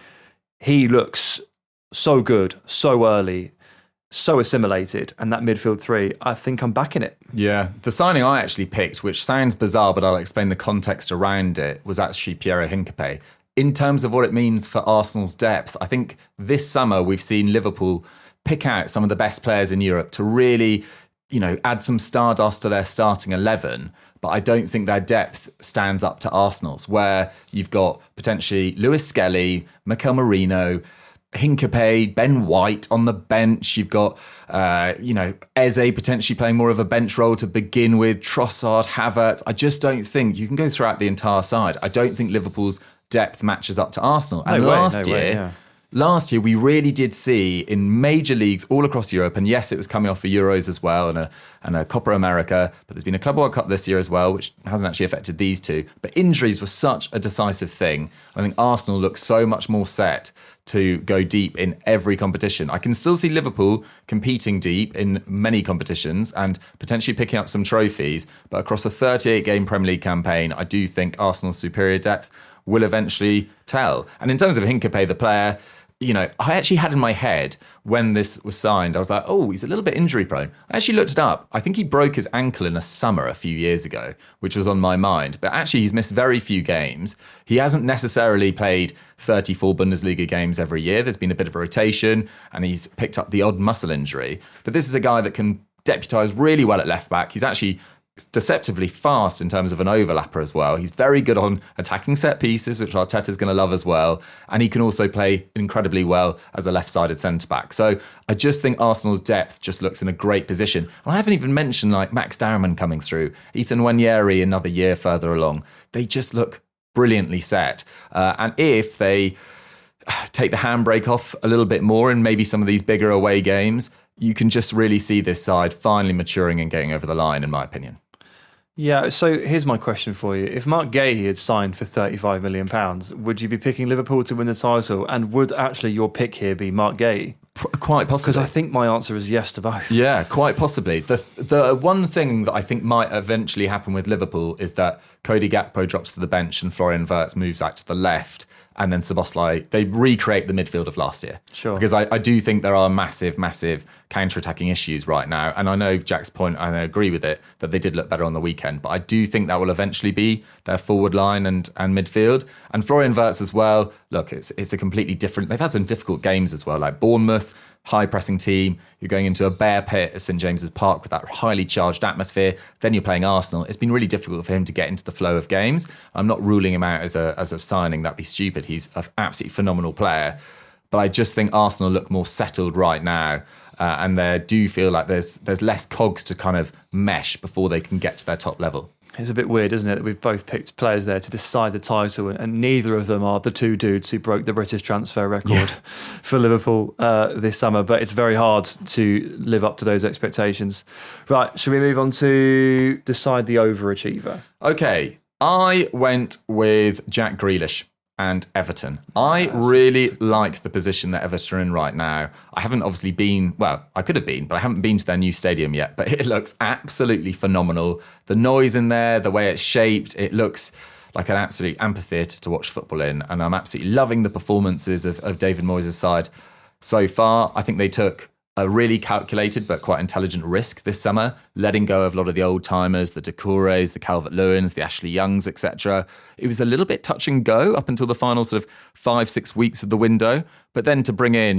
he looks so good, so early, so assimilated, and that midfield 3, I think I'm backing it. Yeah, the signing I actually picked, which sounds bizarre, but I'll explain the context around it, was actually Piero Hincapié. In terms of what it means for Arsenal's depth, I think this summer we've seen Liverpool pick out some of the best players in Europe to really, add some stardust to their starting 11. But I don't think their depth stands up to Arsenal's, where you've got potentially Lewis Skelly, Mikel Merino, Hincapié, Ben White on the bench. You've got, Eze potentially playing more of a bench role to begin with, Trossard, Havertz. I just don't think you can go throughout the entire side. I don't think Liverpool's depth matches up to Arsenal. And last year we really did see in major leagues all across Europe, and yes, it was coming off the Euros as well and a Copa America, but there's been a Club World Cup this year as well, which hasn't actually affected these 2. But injuries were such a decisive thing. I think Arsenal looks so much more set to go deep in every competition. I can still see Liverpool competing deep in many competitions and potentially picking up some trophies, but across a 38-game Premier League campaign, I do think Arsenal's superior depth will eventually tell. And in terms of Hincapié, the player, I actually had in my head when this was signed, I was like, oh, he's a little bit injury prone. I actually looked it up. I think he broke his ankle in a summer a few years ago, which was on my mind. But actually, he's missed very few games. He hasn't necessarily played 34 Bundesliga games every year. There's been a bit of a rotation, and he's picked up the odd muscle injury. But this is a guy that can deputise really well at left back. He's actually deceptively fast in terms of an overlapper as well. He's very good on attacking set pieces, which Arteta's going to love as well. And he can also play incredibly well as a left-sided centre-back. So I just think Arsenal's depth just looks in a great position. And I haven't even mentioned like Max Darman coming through, Ethan Nwaneri another year further along. They just look brilliantly set. And if they take the handbrake off a little bit more in maybe some of these bigger away games, you can just really see this side finally maturing and getting over the line, in my opinion. Yeah, so here's my question for you. If Mark Gahey had signed for £35 million, would you be picking Liverpool to win the title? And would actually your pick here be Mark Gahey? Quite possibly. Because I think my answer is yes to both. Yeah, quite possibly. The one thing that I think might eventually happen with Liverpool is that Cody Gakpo drops to the bench and Florian Wirtz moves out to the left. And then Szoboszlai, they recreate the midfield of last year. Sure. Because I do think there are massive counter-attacking issues right now. And I know Jack's point, and I agree with it, that they did look better on the weekend. But I do think that will eventually be their forward line and midfield. And Florian Wirtz as well, look, it's a completely different... They've had some difficult games as well, like Bournemouth, high-pressing team. You're going into a bare pit at St James's Park with that highly charged atmosphere. Then you're playing Arsenal. It's been really difficult for him to get into the flow of games. I'm not ruling him out as a signing. That'd be stupid. He's an absolutely phenomenal player. but I just think Arsenal look more settled right now. And they do feel like there's less cogs to kind of mesh before they can get to their top level. It's a bit weird, isn't it, that we've both picked players there to decide the title, and neither of them are the two dudes who broke the British transfer record for Liverpool this summer. But it's very hard to live up to those expectations. Right, should we move on to decide the overachiever? Okay, I went with Jack Grealish and Everton. I really like the position that Everton are in right now. I haven't obviously been, well, I could have been, but I haven't been to their new stadium yet, but it looks absolutely phenomenal. The noise in there, the way it's shaped, it looks like an absolute amphitheatre to watch football in, and I'm absolutely loving the performances of David Moyes' side so far. I think they took a really calculated but quite intelligent risk this summer, letting go of a lot of the old-timers, the Doucourés, the Calvert-Lewins, the Ashley Youngs, etc. It was a little bit touch and go up until the final sort of 5-6 weeks of the window, but then to bring in,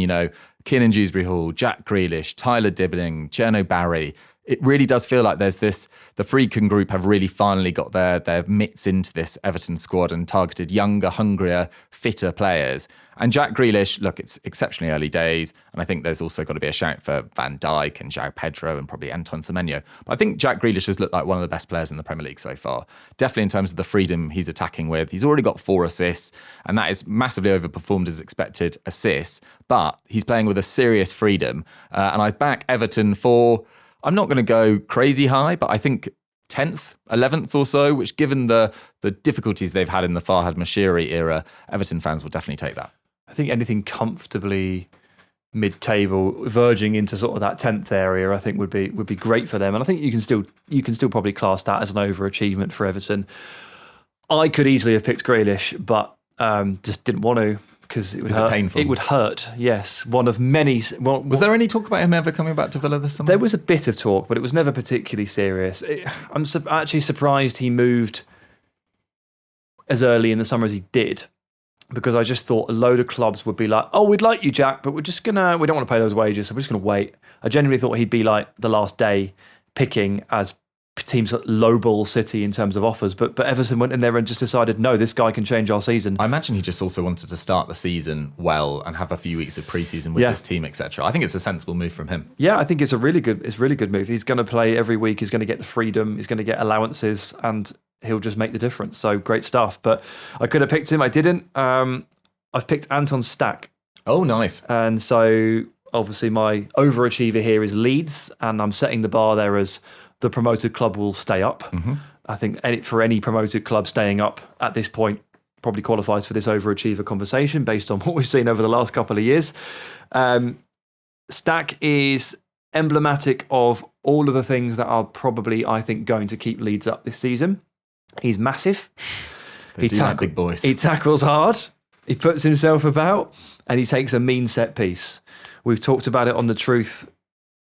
Kiernan Dewsbury-Hall, Jack Grealish, Tyler Dibling, Cherno Barry, it really does feel like there's this, the Friedkin group have really finally got their mitts into this Everton squad and targeted younger, hungrier, fitter players. And Jack Grealish, look, it's exceptionally early days, and I think there's also got to be a shout for Van Dijk and João Pedro and probably Antoine Semenyo. But I think Jack Grealish has looked like one of the best players in the Premier League so far. Definitely in terms of the freedom he's attacking with. He's already got 4 assists, and that is massively overperformed his expected assists, but he's playing with a serious freedom. And I back Everton for, I'm not going to go crazy high, but I think 10th, 11th or so, which given the difficulties they've had in the Farhad Moshiri era, Everton fans will definitely take that. I think anything comfortably mid-table, verging into sort of that 10th area, I think would be great for them. And I think you can still probably class that as an overachievement for Everton. I could easily have picked Grealish, but just didn't want to because it would hurt. Painful? It would hurt. Yes, one of many. Was there any talk about him ever coming back to Villa this summer? There was a bit of talk, but it was never particularly serious. I'm actually surprised he moved as early in the summer as he did, because I just thought a load of clubs would be like, oh, we'd like you, Jack, but we don't want to pay those wages, so we're just going to wait. I genuinely thought he'd be like the last day picking as teams like lowball City in terms of offers, but Everton went in there and just decided, no, this guy can change our season. I imagine he just also wanted to start the season well and have a few weeks of pre-season with his team, etc. I think it's a sensible move from him. Yeah, I think it's a really good move. He's going to play every week. He's going to get the freedom. He's going to get allowances, and he'll just make the difference. So great stuff. But I could have picked him. I didn't. I've picked Anton Stack. Oh, nice. And so obviously my overachiever here is Leeds, and I'm setting the bar there as the promoted club will stay up. Mm-hmm. I think for any promoted club, staying up at this point probably qualifies for this overachiever conversation based on what we've seen over the last couple of years. Stack is emblematic of all of the things that are probably, I think, going to keep Leeds up this season. He's massive. They do like big boys. He tackles hard. He puts himself about, and he takes a mean set piece. We've talked about it on The Truth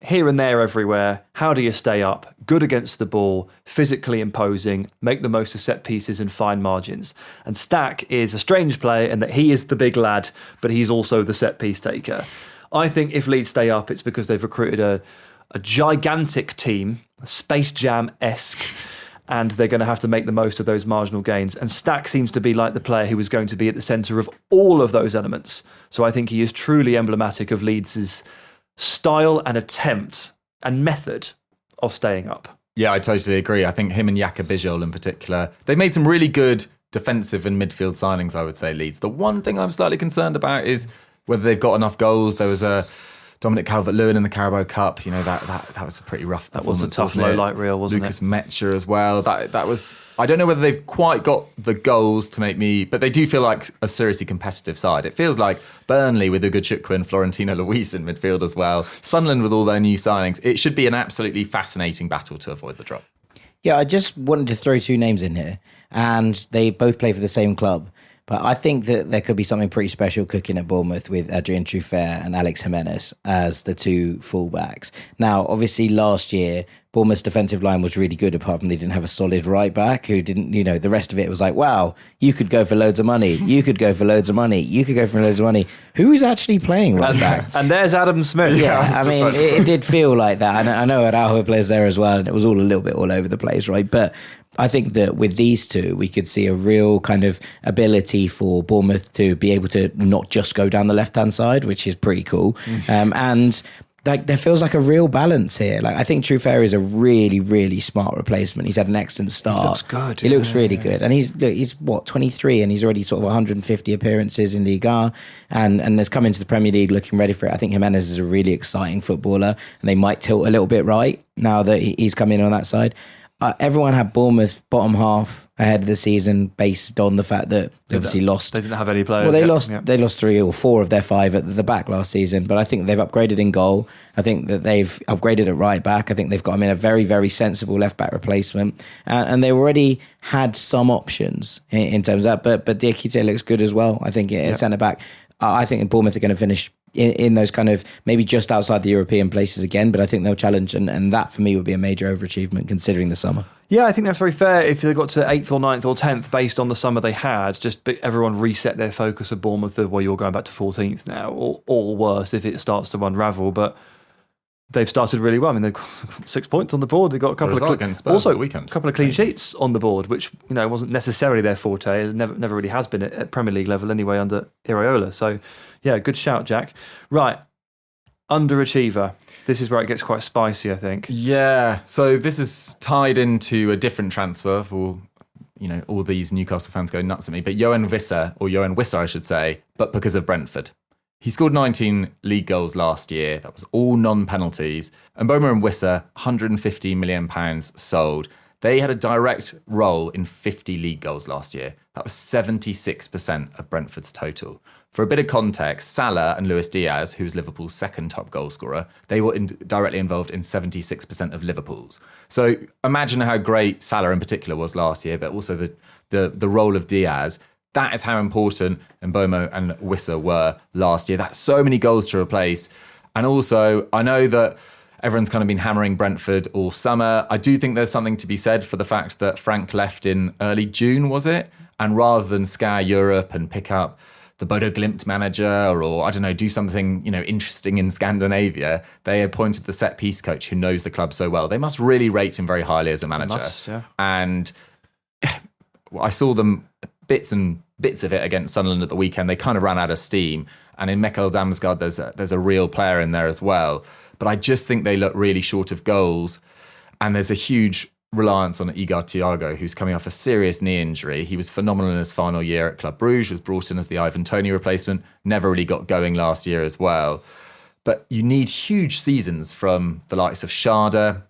here and there everywhere. How do you stay up? Good against the ball, physically imposing, make the most of set pieces and fine margins. And Stack is a strange player in that he is the big lad, but he's also the set piece taker. I think if Leeds stay up, it's because they've recruited a gigantic team, Space Jam-esque, and they're going to have to make the most of those marginal gains. And Stack seems to be like the player who is going to be at the centre of all of those elements. So I think he is truly emblematic of Leeds' style and attempt and method of staying up. Yeah, I totally agree. I think him and Yaka Bijol in particular, they made some really good defensive and midfield signings, I would say, Leeds. The one thing I'm slightly concerned about is whether they've got enough goals. There was a Dominic Calvert-Lewin in the Carabao Cup, that was a pretty rough performance. That was a tough low light reel, wasn't Lucas Metzger as well. That was, I don't know whether they've quite got the goals to make me, but they do feel like a seriously competitive side. It feels like Burnley with Ugo Chukwu and Florentino Luis in midfield as well. Sunderland with all their new signings. It should be an absolutely fascinating battle to avoid the drop. Yeah, I just wanted to throw 2 names in here, and they both play for the same club. But I think that there could be something pretty special cooking at Bournemouth with Adrian Truffert and Alex Jimenez as the 2 fullbacks. Now, obviously, last year, Bournemouth's defensive line was really good, apart from they didn't have a solid right back who didn't, the rest of it was like, wow, you could go for loads of money. You could go for loads of money. You could go for loads of money. Who is actually playing right back? And there's Adam Smith. Yeah, I mean, it did feel like that. I know Araujo plays there as well, and it was all a little bit all over the place, right? But I think that with these two, we could see a real kind of ability for Bournemouth to be able to not just go down the left-hand side, which is pretty cool. And like there feels like a real balance here. Like I think Truffert is a really, really smart replacement. He's had an excellent start. He looks good. He looks really good. And he's what, 23, and he's already sort of 150 appearances in Liga and has come into the Premier League looking ready for it. I think Jimenez is a really exciting footballer, and they might tilt a little bit right now that he's come in on that side. Everyone had Bournemouth bottom half ahead of the season based on the fact that they obviously lost. They didn't have any players. Well, they lost 3 or 4 of their 5 at the back last season, but I think they've upgraded in goal. I think that they've upgraded at right back. I think they've got him in a very, very sensible left back replacement, and they already had some options in terms of that. But Diakite looks good as well. I think at centre back. I think Bournemouth are going to finish in those kind of maybe just outside the European places again, but I think they'll challenge, and that for me would be a major overachievement considering the summer. Yeah, I think that's very fair. If they got to 8th or 9th or 10th based on the summer they had, just everyone reset their focus of Bournemouth of, well, you're going back to 14th now, or worse if it starts to unravel. But they've started really well. I mean, they've got 6 points on the board. They've got a couple of clean sheets on the board, which wasn't necessarily their forte. It never really has been at Premier League level anyway under Iraola. So, yeah, good shout, Jack. Right, underachiever. This is where it gets quite spicy, I think. Yeah, so this is tied into a different transfer for, all these Newcastle fans go nuts at me, but Johan Wisser, I should say, but because of Brentford. He scored 19 league goals last year. That was all non-penalties. And Mboma and Wisser, £150 million sold. They had a direct role in 50 league goals last year. That was 76% of Brentford's total. For a bit of context, Salah and Luis Diaz, who's Liverpool's second top goal scorer, they were directly involved in 76% of Liverpool's. So imagine how great Salah in particular was last year, but also the role of Diaz. That is how important Mboma and Wisser were last year. That's so many goals to replace. And also, I know that everyone's kind of been hammering Brentford all summer. I do think there's something to be said for the fact that Frank left in early June, was it? And rather than scour Europe and pick up the Bodo Glimt manager or, I don't know, do something, interesting in Scandinavia, they appointed the set-piece coach who knows the club so well. They must really rate him very highly as a manager. Yeah. And I saw them bits of it against Sunderland at the weekend. They kind of ran out of steam. And in Mikkel Damsgaard, there's a real player in there as well. But I just think they look really short of goals. And there's a huge reliance on Igor Thiago, who's coming off a serious knee injury. He was phenomenal in his final year at Club Brugge, was brought in as the Ivan Toney replacement, never really got going last year as well. But you need huge seasons from the likes of Schade,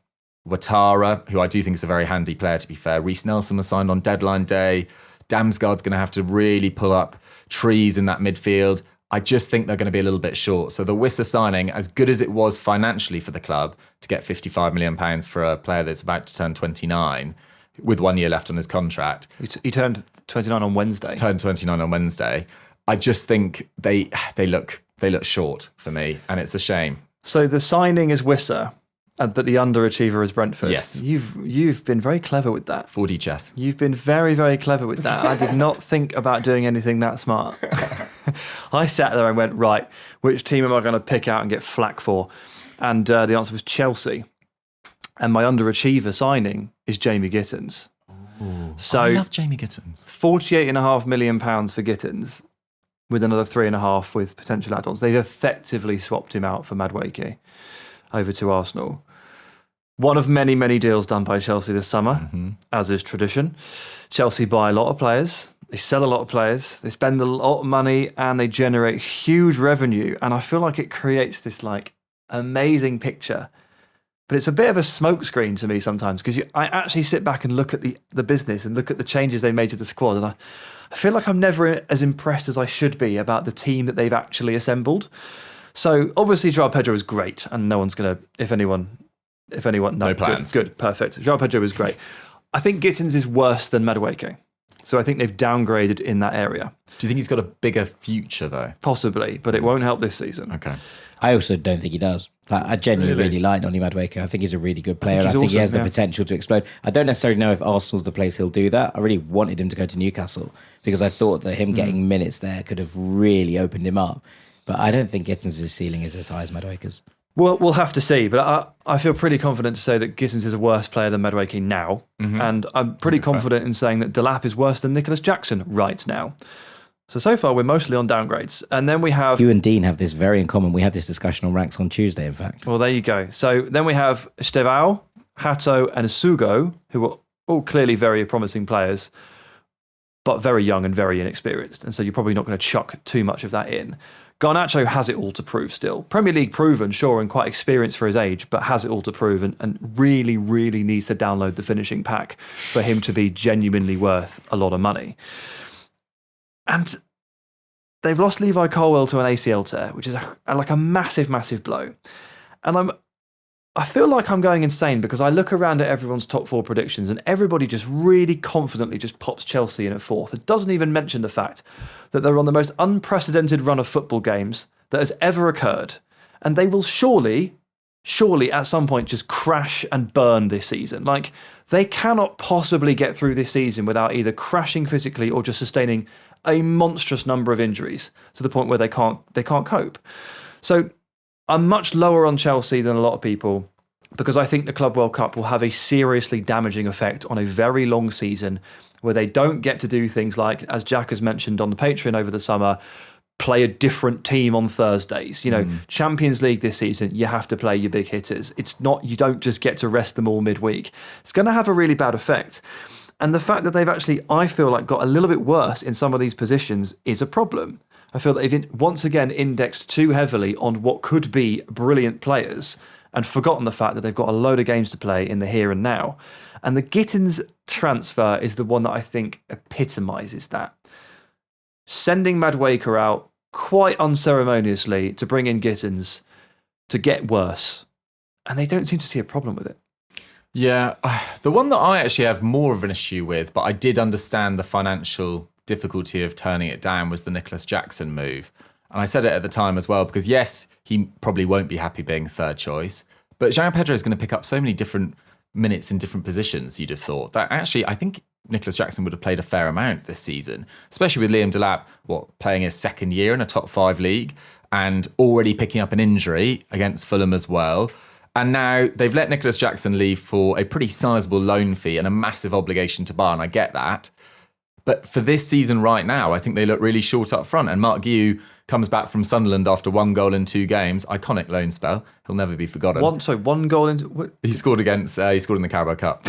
Ouattara, who I do think is a very handy player, to be fair. Reece Nelson was signed on deadline day. Damsgaard's going to have to really pull up trees in that midfield. I just think they're going to be a little bit short. So the Wisser signing, as good as it was financially for the club to get £55 million for a player that's about to turn 29 with 1 year left on his contract. He turned 29 on Wednesday. I just think they look short for me, and it's a shame. So the signing is Wisser, but the underachiever is Brentford. Yes. You've been very clever with that. 4D chess. You've been very, very clever with that. I did not think about doing anything that smart. I sat there and went, right, which team am I going to pick out and get flack for? And the answer was Chelsea. And my underachiever signing is Jamie Gittins. Ooh, so I love Jamie Gittins. £48.5 million for Gittins, with another 3.5 with potential add-ons. They've effectively swapped him out for Madueke over to Arsenal. One of many, many deals done by Chelsea this summer, as is tradition. Chelsea buy a lot of players, they sell a lot of players, they spend a lot of money, and they generate huge revenue. And I feel like it creates this amazing picture. But it's a bit of a smokescreen to me sometimes, because I actually sit back and look at the business and look at the changes they made to the squad, and I feel like I'm never as impressed as I should be about the team that they've actually assembled. So obviously João Pedro is great, and no one's going to, if anyone, no plans. Good, perfect. João Pedro is great. I think Gittins is worse than Madueke. So I think they've downgraded in that area. Do you think he's got a bigger future though? Possibly, but it won't help this season. Okay. I also don't think he does. I genuinely really like Noni Madueke. I think he's a really good player. I think he has the potential to explode. I don't necessarily know if Arsenal's the place he'll do that. I really wanted him to go to Newcastle because I thought that him getting minutes there could have really opened him up. But I don't think Gittins' ceiling is as high as Madueke's. We'll have to see, but I feel pretty confident to say that Gittins is a worse player than Madueke now, and I'm pretty confident in saying that Delap is worse than Nicholas Jackson right now. So far we're mostly on downgrades, and then we have... You and Dean have this very in common. We had this discussion on Ranks on Tuesday, in fact. Well, there you go. So then we have Estevao, Hato and Asugo, who are all clearly very promising players, but very young and very inexperienced, and so you're probably not going to chuck too much of that in. Garnacho has it all to prove still. Premier League proven, sure, and quite experienced for his age, but has it all to prove and really, really needs to download the finishing pack for him to be genuinely worth a lot of money. And they've lost Levi Colwell to an ACL tear, which is like a massive, massive blow. And I feel like I'm going insane because I look around at everyone's top 4 predictions and everybody just really confidently just pops Chelsea in at 4th. It doesn't even mention the fact that they're on the most unprecedented run of football games that has ever occurred. And they will surely at some point just crash and burn this season. Like, they cannot possibly get through this season without either crashing physically or just sustaining a monstrous number of injuries to the point where they can't cope. So I'm much lower on Chelsea than a lot of people because I think the Club World Cup will have a seriously damaging effect on a very long season where they don't get to do things like, as Jack has mentioned on the Patreon over the summer, play a different team on Thursdays. Champions League this season, you have to play your big hitters. It's not, you don't just get to rest them all midweek. It's going to have a really bad effect. And the fact that they've actually, I feel like, got a little bit worse in some of these positions is a problem. I feel that they've once again indexed too heavily on what could be brilliant players and forgotten the fact that they've got a load of games to play in the here and now. And the Gittins transfer is the one that I think epitomises that. Sending Madueke out quite unceremoniously to bring in Gittins to get worse. And they don't seem to see a problem with it. Yeah, the one that I actually had more of an issue with, but I did understand the financial difficulty of turning it down, was the Nicholas Jackson move. And I said it at the time as well, because yes, he probably won't be happy being third choice, but João Pedro is going to pick up so many different minutes in different positions, you'd have thought, that actually I think Nicholas Jackson would have played a fair amount this season, especially with Liam Delap, playing his second year in a top 5 league and already picking up an injury against Fulham as well. And now they've let Nicholas Jackson leave for a pretty sizable loan fee and a massive obligation to Bayern. I get that. But for this season right now, I think they look really short up front. And Mark Guiu comes back from Sunderland after 1 goal in 2 games. Iconic loan spell. He'll never be forgotten. 1 goal in... He scored in the Carabao Cup.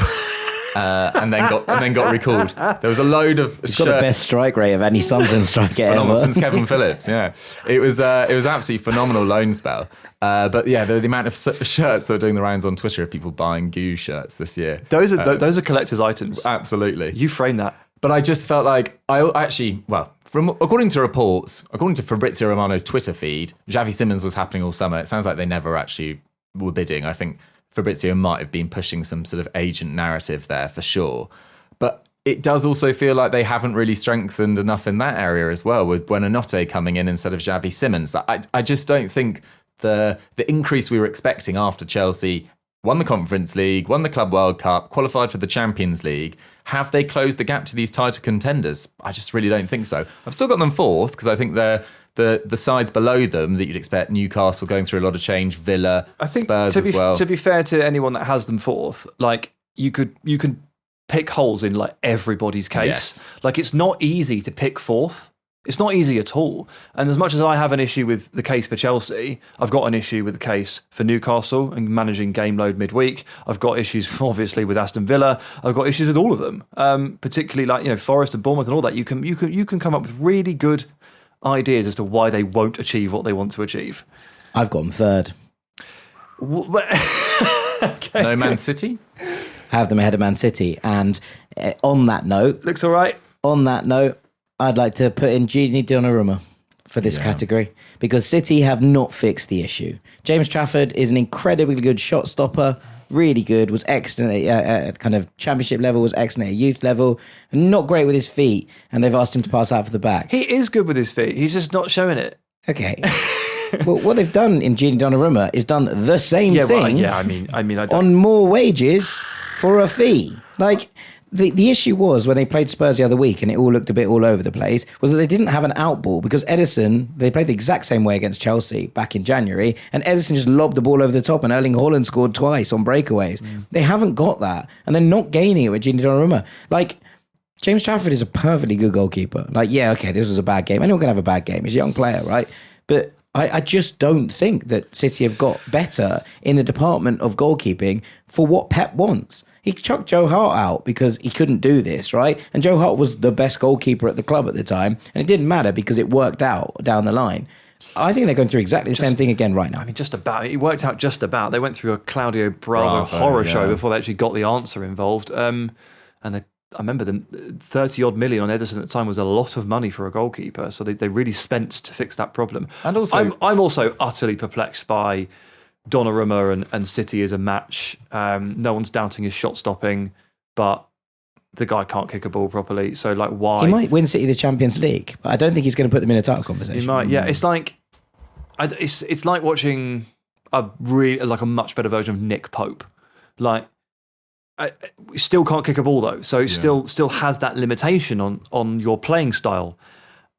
and then got recalled. There was a load of He's got the best strike rate of any Sunderland striker ever. Since Kevin Phillips, yeah. It was absolutely phenomenal loan spell. But yeah, the amount of shirts that are doing the rounds on Twitter of people buying Goo shirts this year. Those are collector's items. Absolutely. You frame that. But I just felt like, according to reports, according to Fabrizio Romano's Twitter feed, Xavi Simons was happening all summer. It sounds like they never actually were bidding. I think Fabrizio might have been pushing some sort of agent narrative there for sure. But it does also feel like they haven't really strengthened enough in that area as well, with Buonanotte coming in instead of Xavi Simons. I just don't think the increase we were expecting after Chelsea won the Conference League, won the Club World Cup, qualified for the Champions League. Have they closed the gap to these tighter contenders? I just really don't think so. I've still got them 4th because I think they're the sides below them that you'd expect, Newcastle going through a lot of change, Villa, I think Spurs as well. To be fair to anyone that has them 4th, like you can pick holes in like everybody's case. Yes. Like it's not easy to pick 4th. It's not easy at all. And as much as I have an issue with the case for Chelsea, I've got an issue with the case for Newcastle and managing game load midweek. I've got issues, obviously, with Aston Villa. I've got issues with all of them, particularly like Forest and Bournemouth and all that. You can come up with really good ideas as to why they won't achieve what they want to achieve. I've got them 3rd. Okay. No Man City? I have them ahead of Man City. And on that note... Looks all right. On that note, I'd like to put in Gini Donnarumma for this category because City have not fixed the issue. James Trafford is an incredibly good shot stopper, really good, was excellent at kind of championship level, was excellent at youth level, not great with his feet, and they've asked him to pass out for the back. He is good with his feet, he's just not showing it. Okay. Well, what they've done in Gini Donnarumma is done the same thing I don't... on more wages for a fee. Like, The issue was when they played Spurs the other week and it all looked a bit all over the place, was that they didn't have an out ball because they played the exact same way against Chelsea back in January, and Ederson just lobbed the ball over the top and Erling Haaland scored twice on breakaways. They haven't got that, and they're not gaining it with Gini Donnarumma. Like, James Trafford is a perfectly good goalkeeper. Like, yeah, okay, this was a bad game. Anyone can have a bad game. He's a young player, right? But I just don't think that City have got better in the department of goalkeeping for what Pep wants. He chucked Joe Hart out because he couldn't do this, right? And Joe Hart was the best goalkeeper at the club at the time, and it didn't matter because it worked out down the line. I think they're going through exactly the same thing again right now. I mean, just about. It worked out just about. They went through a Claudio Bravo horror show before they actually got the answer involved. And I remember the 30-odd million on Ederson at the time was a lot of money for a goalkeeper, so they really spent to fix that problem. And also, I'm also utterly perplexed by Donnarumma and City as a match. No one's doubting his shot stopping, but the guy can't kick a ball properly. So, like, why? He might win City the Champions League, but I don't think he's going to put them in a title conversation. He might, yeah. It's like it's like watching a much better version of Nick Pope. Like, still can't kick a ball though, so still has that limitation on your playing style.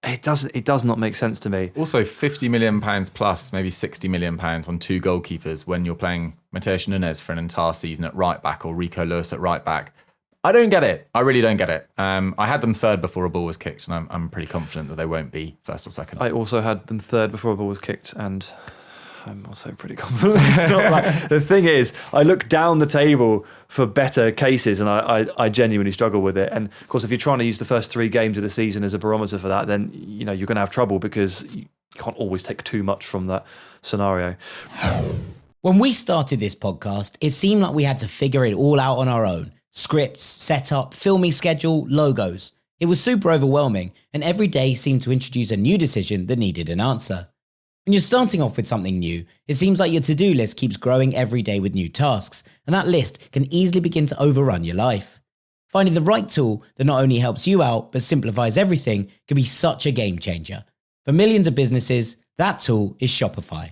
It does not make sense to me. Also, £50 million plus, maybe £60 million on two goalkeepers when you're playing Mateus Nunes for an entire season at right back or Rico Lewis at right back. I don't get it. I really don't get it. I had them third before a ball was kicked, and I'm pretty confident that they won't be first or second. I also had them third before a ball was kicked, and I'm also pretty confident. It's not like, the thing is, I look down the table for better cases, and I genuinely struggle with it. And of course, if you're trying to use the first 3 games of the season as a barometer for that, then you're going to have trouble because you can't always take too much from that scenario. When we started this podcast, it seemed like we had to figure it all out on our own. Scripts, setup, filming schedule, logos. It was super overwhelming, and every day seemed to introduce a new decision that needed an answer. When you're starting off with something new, it seems like your to-do list keeps growing every day with new tasks, and that list can easily begin to overrun your life. Finding the right tool that not only helps you out, but simplifies everything can be such a game changer. For millions of businesses, that tool is Shopify.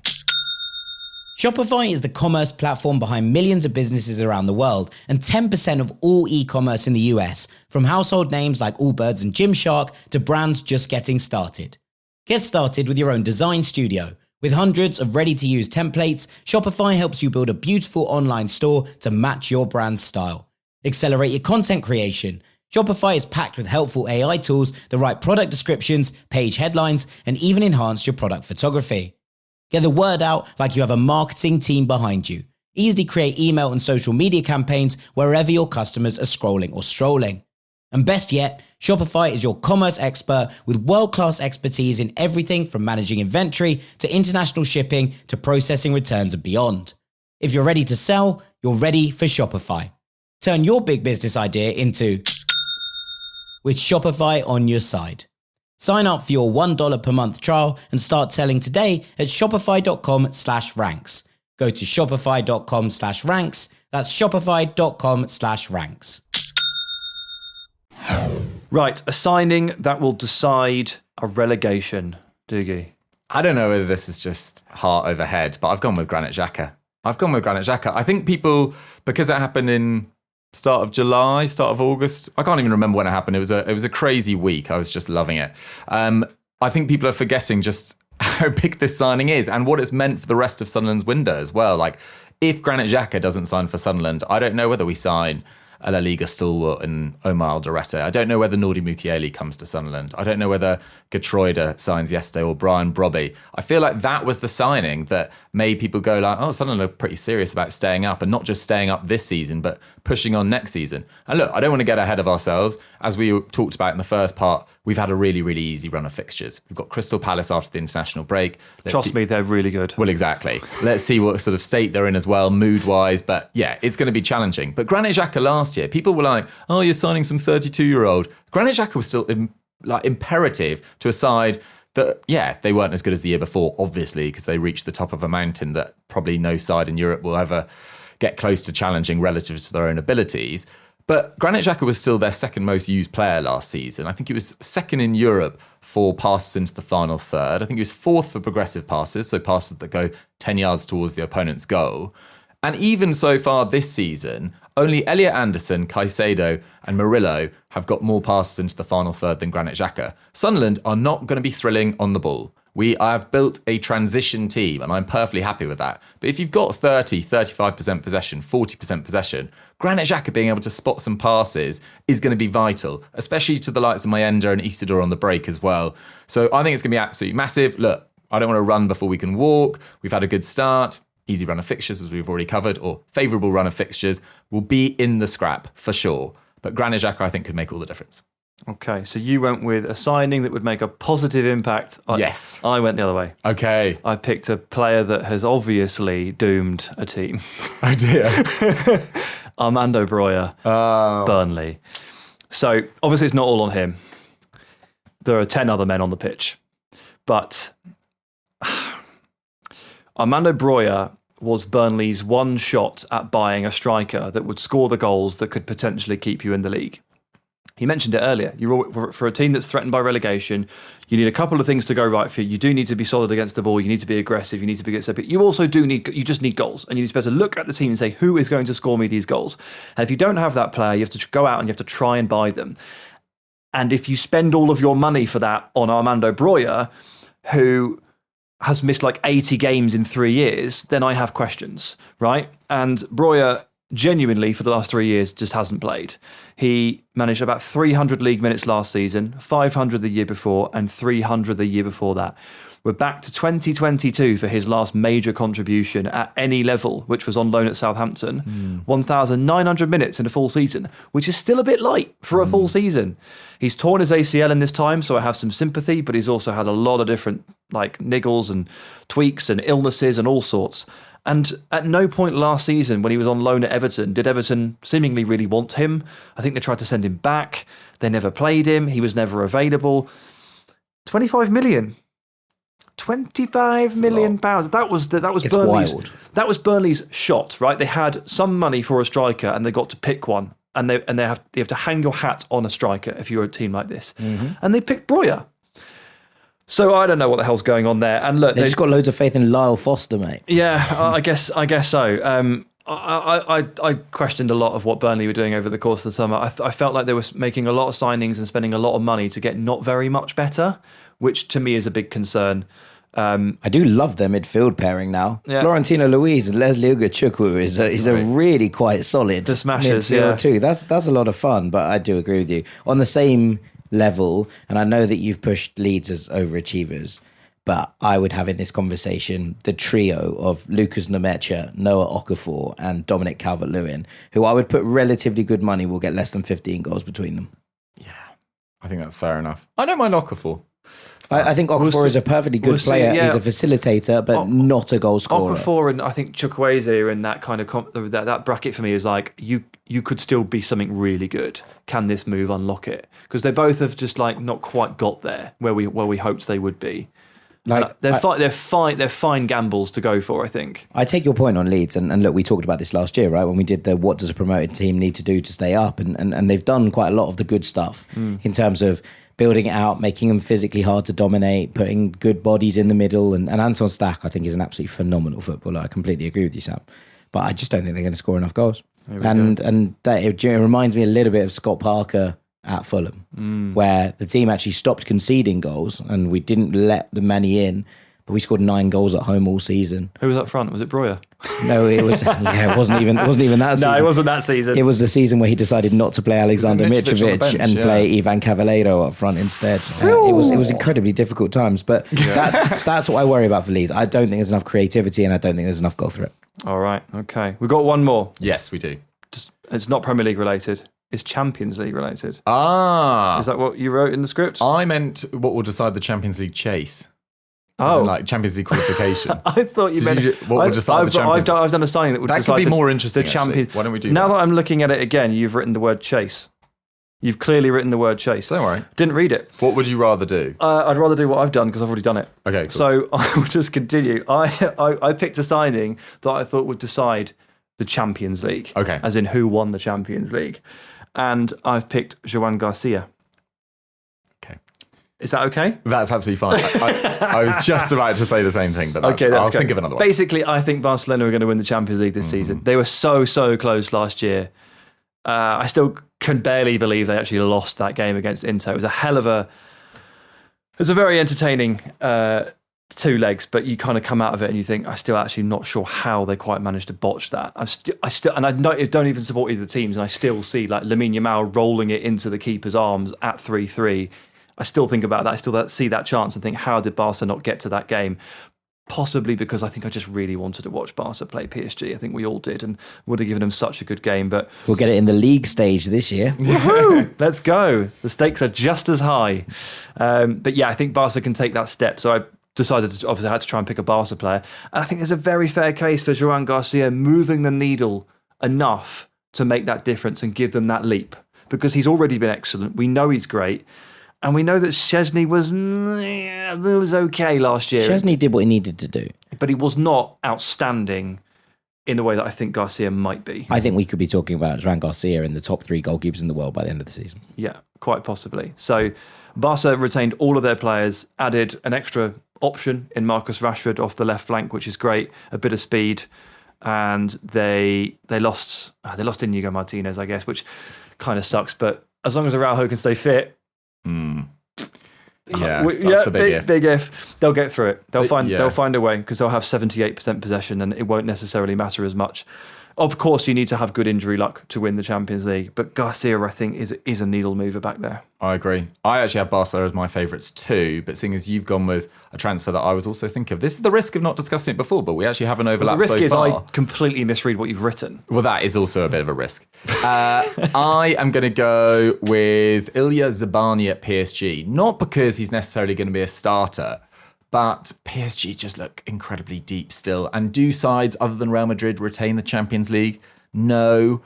Shopify is the commerce platform behind millions of businesses around the world and 10% of all e-commerce in the US, from household names like Allbirds and Gymshark to brands just getting started. Get started with your own design studio. With hundreds of ready-to-use templates, Shopify helps you build a beautiful online store to match your brand's style. Accelerate your content creation. Shopify is packed with helpful AI tools that write product descriptions, page headlines, and even enhance your product photography. Get the word out like you have a marketing team behind you. Easily create email and social media campaigns wherever your customers are scrolling or strolling. And best yet, Shopify is your commerce expert with world-class expertise in everything from managing inventory to international shipping to processing returns and beyond. If you're ready to sell, you're ready for Shopify. Turn your big business idea into with Shopify on your side. Sign up for your $1 per month trial and start selling today at shopify.com/ranks. Go to shopify.com/ranks. That's shopify.com/ranks. Right, a signing that will decide a relegation, Dougie. I don't know whether this is just heart over head, but I've gone with Granit Xhaka. I think people, because it happened in start of July, start of August. I can't even remember when it happened. It was a crazy week. I was just loving it. I think people are forgetting just how big this signing is and what it's meant for the rest of Sunderland's window as well. Like, if Granit Xhaka doesn't sign for Sunderland, I don't know whether we sign a La Liga stalwart and Omar Alderete. I don't know whether Nordi Mukiele comes to Sunderland. I don't know whether Geertruida signs yesterday or Brian Brobby. I feel like that was the signing that made people go like, oh, Sunderland are pretty serious about staying up, and not just staying up this season, but pushing on next season. And look, I don't want to get ahead of ourselves. As we talked about in the first part, we've had a really, really easy run of fixtures. We've got Crystal Palace after the international break. Trust me, they're really good. Well, exactly. Let's see what sort of state they're in as well, mood-wise. But yeah, it's going to be challenging. But Granit Xhaka last year, people were like, oh, you're signing some 32-year-old. Granit Xhaka was still imperative to a side that, yeah, they weren't as good as the year before, obviously, because they reached the top of a mountain that probably no side in Europe will ever get close to challenging relative to their own abilities. But Granit Xhaka was still their second most used player last season. I think he was second in Europe for passes into the final third. I think he was fourth for progressive passes, so passes that go 10 yards towards the opponent's goal. And even so far this season, Only Elliot Anderson, Caicedo and Murillo have got more passes into the final third than Granit Xhaka. Sunderland are not going to be thrilling on the ball. I have built a transition team and I'm perfectly happy with that. But if you've got 30, 35% possession, 40% possession, Granit Xhaka being able to spot some passes is going to be vital, especially to the likes of Mayenda and Isidore on the break as well. So I think it's going to be absolutely massive. Look, I don't want to run before we can walk. We've had a good start. Easy run of fixtures, as we've already covered, or favourable run of fixtures, will be in the scrap for sure. But Granit Xhaka, I think, could make all the difference. Okay, so you went with a signing that would make a positive impact. Yes. I went the other way. Okay. I picked a player that has obviously doomed a team. Oh dear. Armando Broja, Burnley. So obviously it's not all on him. There are 10 other men on the pitch. But Armando Broja was Burnley's one shot at buying a striker that would score the goals that could potentially keep you in the league. He mentioned it earlier. For a team that's threatened by relegation, you need a couple of things to go right for you. You do need to be solid against the ball. You need to be aggressive. You need to be good. But you also you just need goals. And you need to be able to look at the team and say, who is going to score me these goals? And if you don't have that player, you have to go out and you have to try and buy them. And if you spend all of your money for that on Armando Broja, who has missed like 80 games in 3 years, then I have questions, right? And Broja genuinely for the last 3 years just hasn't played. He managed about 300 league minutes last season, 500 the year before, and 300 the year before that. We're back to 2022 for his last major contribution at any level, which was on loan at Southampton. 1,900 minutes in a full season, which is still a bit light for a full season. He's torn his ACL in this time, so I have some sympathy, but he's also had a lot of different like niggles and tweaks and illnesses and all sorts. And at no point last season when he was on loan at Everton did Everton seemingly really want him. I think they tried to send him back. They never played him. He was never available. 25 million. 25 million pounds. That was Burnley's. Wild. That was Burnley's shot, right? They had some money for a striker and they got to pick one. And they have to hang your hat on a striker if you're a team like this. And they picked Broja. So I don't know what the hell's going on there. And look, They've just got loads of faith in Lyle Foster, mate. Yeah, I guess so. I questioned a lot of what Burnley were doing over the course of the summer. I felt like they were making a lot of signings and spending a lot of money to get not very much better, which to me is a big concern. I do love their midfield pairing now. Yeah. Florentino Luis and Leslie Ugachukwu is a really quite solid The smashers, midfield yeah. too. That's a lot of fun, but I do agree with you. On the same level, and I know that you've pushed Leeds as overachievers, but I would have in this conversation the trio of Lucas Nemecha, Noah Okafor and Dominic Calvert-Lewin, who I would put relatively good money will get less than 15 goals between them. Yeah, I think that's fair enough. I don't mind Okafor. I think Okafor is a perfectly good player. yeah. He's a facilitator, but not a goal scorer. Okafor and I think Chukwueze are in that kind of that bracket for me is like you could still be something really good. Can this move unlock it? Because they both have just like not quite got there where we hoped they would be. Like they're fine gambles to go for, I think. I take your point on Leeds, and look, we talked about this last year, right? When we did the what does a promoted team need to do to stay up, and they've done quite a lot of the good stuff in terms of building it out, making them physically hard to dominate, putting good bodies in the middle, and Anton Stack, I think, is an absolutely phenomenal footballer. I completely agree with you, Sam. But I just don't think they're going to score enough goals. And that it reminds me a little bit of Scott Parker at Fulham, where the team actually stopped conceding goals and we didn't let the money in, but we scored 9 goals at home all season. Who was up front? Was it Broja? No, it was. Yeah, it wasn't even that season. No, it wasn't that season. It was the season where he decided not to play Alexander Mitrovic and play Ivan Cavaleiro up front instead. It was incredibly difficult times, but that's what I worry about for Leeds. I don't think there's enough creativity and I don't think there's enough goal threat. All right, okay. We've got one more. Yes, we do. It's not Premier League related. It's Champions League related. Is that what you wrote in the script? I meant what will decide the Champions League chase. Oh, like Champions League qualification. I thought you meant what would decide the Champions League? I've done a signing that would decide. That could be more interesting. The Champions. Why don't we do now that? that I'm looking at it again, you've written the word chase. You've clearly written the word chase. Don't worry. Didn't read it. What would you rather do? I'd rather do what I've done because I've already done it. Okay, cool. So I will just continue. I picked a signing that I thought would decide the Champions League. Okay. As in who won the Champions League. And I've picked Joan Garcia. Okay. Is that okay? That's absolutely fine. I was just about to say the same thing, but I'll think of another one. Basically, I think Barcelona are going to win the Champions League this season. They were so close last year. I still can barely believe they actually lost that game against Inter. It was a very entertaining 2 legs, but you kind of come out of it and you think, I'm still actually not sure how they quite managed to botch that. I don't even support either teams, and I still see like Lamine Yamal rolling it into the keeper's arms at 3-3. I still think about that. I still see that chance and think, how did Barca not get to that game? Possibly because I think I just really wanted to watch Barca play PSG. I think we all did, and would have given them such a good game. But we'll get it in the league stage this year. Woohoo! Let's go. The stakes are just as high. But yeah, I think Barca can take that step. So I decided to, obviously I had to try and pick a Barca player. And I think there's a very fair case for Joan Garcia moving the needle enough to make that difference and give them that leap. Because he's already been excellent. We know he's great. And we know that Szczesny was okay last year. Szczesny did what he needed to do. But he was not outstanding in the way that I think Garcia might be. I think we could be talking about Joan Garcia in the top 3 goalkeepers in the world by the end of the season. Yeah, quite possibly. So Barca retained all of their players, added an extra option in Marcus Rashford off the left flank, which is great, a bit of speed. And they lost Inigo Martinez, I guess, which kind of sucks. But as long as Araujo can stay fit, yeah, that's the big if. They'll get through it. They'll find a way, because they'll have 78% possession, and it won't necessarily matter as much. Of course, you need to have good injury luck to win the Champions League, but Garcia, I think, is a needle mover back there. I agree. I actually have Barca as my favourites too, but seeing as you've gone with a transfer that I was also thinking of, this is the risk of not discussing it before, but we actually have an overlap so far. The risk is I completely misread what you've written. Well, that is also a bit of a risk. I am going to go with Ilya Zabani at PSG, not because he's necessarily going to be a starter, but PSG just look incredibly deep still. And do sides other than Real Madrid retain the Champions League? No.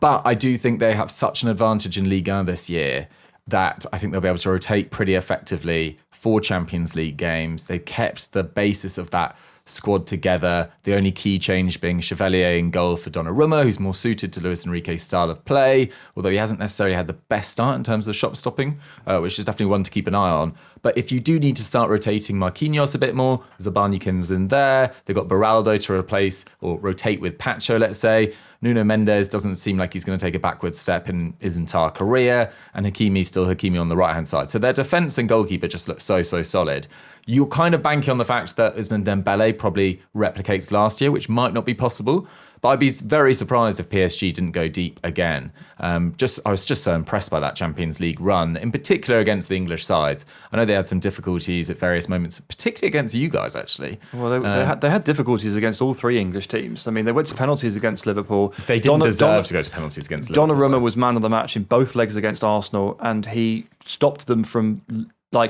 But I do think they have such an advantage in Ligue 1 this year that I think they'll be able to rotate pretty effectively for Champions League games. They've kept the basis of that squad together. The only key change being Chevalier in goal for Donnarumma, who's more suited to Luis Enrique's style of play, although he hasn't necessarily had the best start in terms of shot stopping, which is definitely one to keep an eye on. But if you do need to start rotating Marquinhos a bit more, Zabani comes in there. They've got Beraldo to replace or rotate with Pacho, let's say. Nuno Mendes doesn't seem like he's going to take a backward step in his entire career. And Hakimi's still Hakimi on the right-hand side. So their defence and goalkeeper just look so solid. You're kind of banking on the fact that Ousmane Dembele probably replicates last year, which might not be possible. But I'd be very surprised if PSG didn't go deep again. I was just so impressed by that Champions League run, in particular against the English sides. I know they had some difficulties at various moments, particularly against you guys, actually. Well, they had difficulties against all 3 English teams. I mean, they went to penalties against Liverpool. They didn't deserve to go to penalties against Liverpool. Donnarumma was man of the match in both legs against Arsenal, and he stopped them from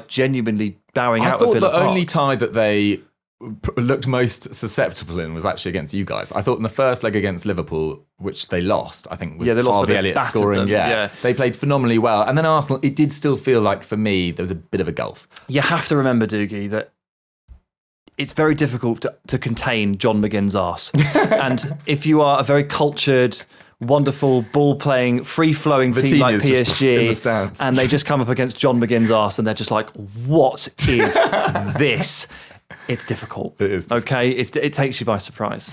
genuinely bowing out of Villa Park. I thought the only tie that they looked most susceptible in was actually against you guys. I thought in the first leg against Liverpool, which they lost, I think, with Harvey Elliott scoring. Yeah, they played phenomenally well. And then Arsenal, it did still feel like, for me, there was a bit of a gulf. You have to remember, Dougie, that it's very difficult to contain John McGinn's arse. And if you are a very cultured, wonderful, ball-playing, free-flowing team like PSG, and they just come up against John McGinn's arse and they're just like, what is this? It's difficult. It is. Okay, it takes you by surprise.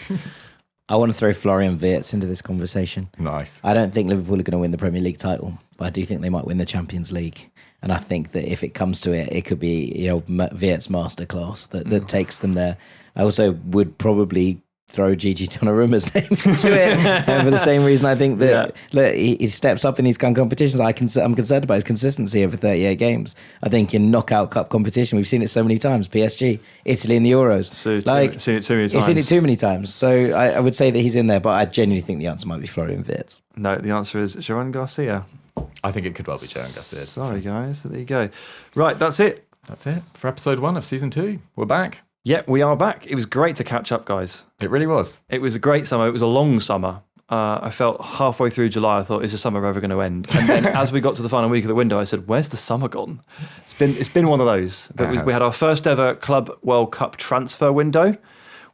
I want to throw Florian Wirtz into this conversation. Nice. I don't think Liverpool are going to win the Premier League title, but I do think they might win the Champions League. And I think that if it comes to it, it could be Wirtz masterclass that takes them there. I also would probably throw Gigi Donnarumma's name into it for the same reason. I think that look, he steps up in these kind of competitions. I'm concerned about his consistency over 38 games. I think in knockout cup competition, we've seen it so many times. PSG, Italy in the Euros. Seen it too many times. You've seen it too many times. So I would say that he's in there, but I genuinely think the answer might be Florian Wirtz. No, the answer is Joan Garcia. I think it could well be Joan Garcia. Sorry, guys. There you go. Right, that's it. That's it for episode 1 of season 2. We're back. Yeah, we are back. It was great to catch up, guys. It really was. It was a great summer. It was a long summer. I felt halfway through July, I thought, is the summer ever going to end? And then as we got to the final week of the window, I said, where's the summer gone? It's been one of those. But we had our first ever Club World Cup transfer window,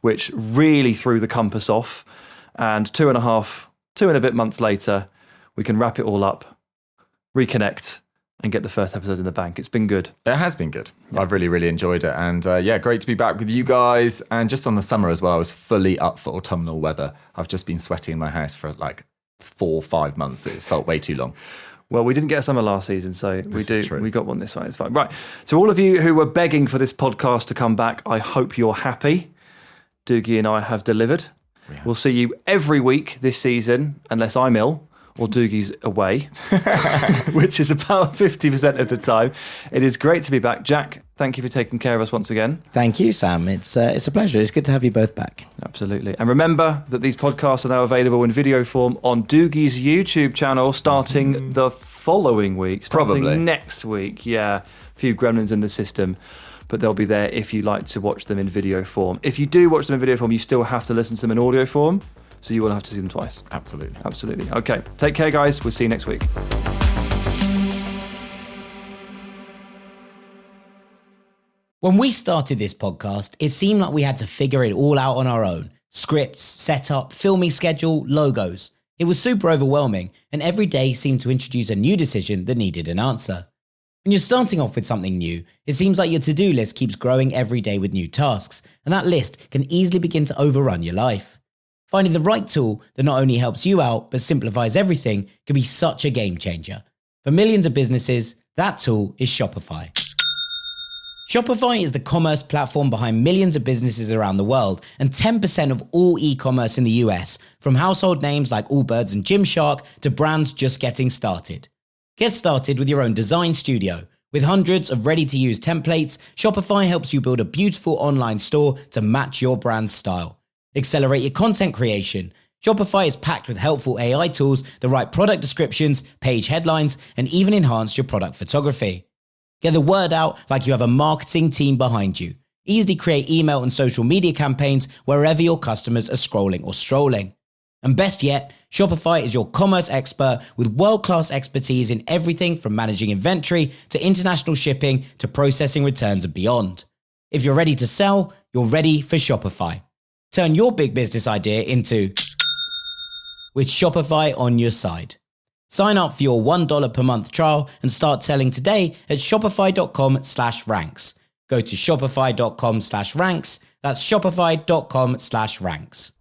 which really threw the compass off. And 2 and a bit months later, we can wrap it all up, reconnect, and get the first episode in the bank. It's been good. It has been good. Yeah. I've really, really enjoyed it. And great to be back with you guys. And just on the summer as well, I was fully up for autumnal weather. I've just been sweating in my house for 4-5 months. It's felt way too long. Well, we didn't get a summer last season, so True. we got one this one. It's fine. Right. To all of you who were begging for this podcast to come back, I hope you're happy. Dougie and I have delivered. Yeah. We'll see you every week this season, unless I'm ill or Dougie's away, which is about 50% of the time. It is great to be back. Jack, thank you for taking care of us once again. Thank you, Sam. It's a pleasure. It's good to have you both back. Absolutely. And remember that these podcasts are now available in video form on Dougie's YouTube channel starting the following week. Probably. Next week. Yeah, a few gremlins in the system. But they'll be there if you like to watch them in video form. If you do watch them in video form, you still have to listen to them in audio form. So you will have to see them twice. Absolutely. Absolutely. Okay. Take care, guys. We'll see you next week. When we started this podcast, it seemed like we had to figure it all out on our own. Scripts, setup, filming schedule, logos. It was super overwhelming, and every day seemed to introduce a new decision that needed an answer. When you're starting off with something new, it seems like your to-do list keeps growing every day with new tasks, and that list can easily begin to overrun your life. Finding the right tool that not only helps you out, but simplifies everything can be such a game changer. For millions of businesses, that tool is Shopify. Shopify is the commerce platform behind millions of businesses around the world and 10% of all e-commerce in the US, from household names like Allbirds and Gymshark to brands just getting started. Get started with your own design studio. With hundreds of ready-to-use templates, Shopify helps you build a beautiful online store to match your brand's style. Accelerate your content creation. Shopify is packed with helpful AI tools that write product descriptions, page headlines, and even enhance your product photography. Get the word out like you have a marketing team behind you. Easily create email and social media campaigns wherever your customers are scrolling or strolling. And best yet, Shopify is your commerce expert with world-class expertise in everything from managing inventory to international shipping to processing returns and beyond. If you're ready to sell, you're ready for Shopify. Turn your big business idea into with Shopify on your side. Sign up for your $1 per month trial and start selling today at shopify.com/ranks. Go to shopify.com/ranks. That's shopify.com/ranks.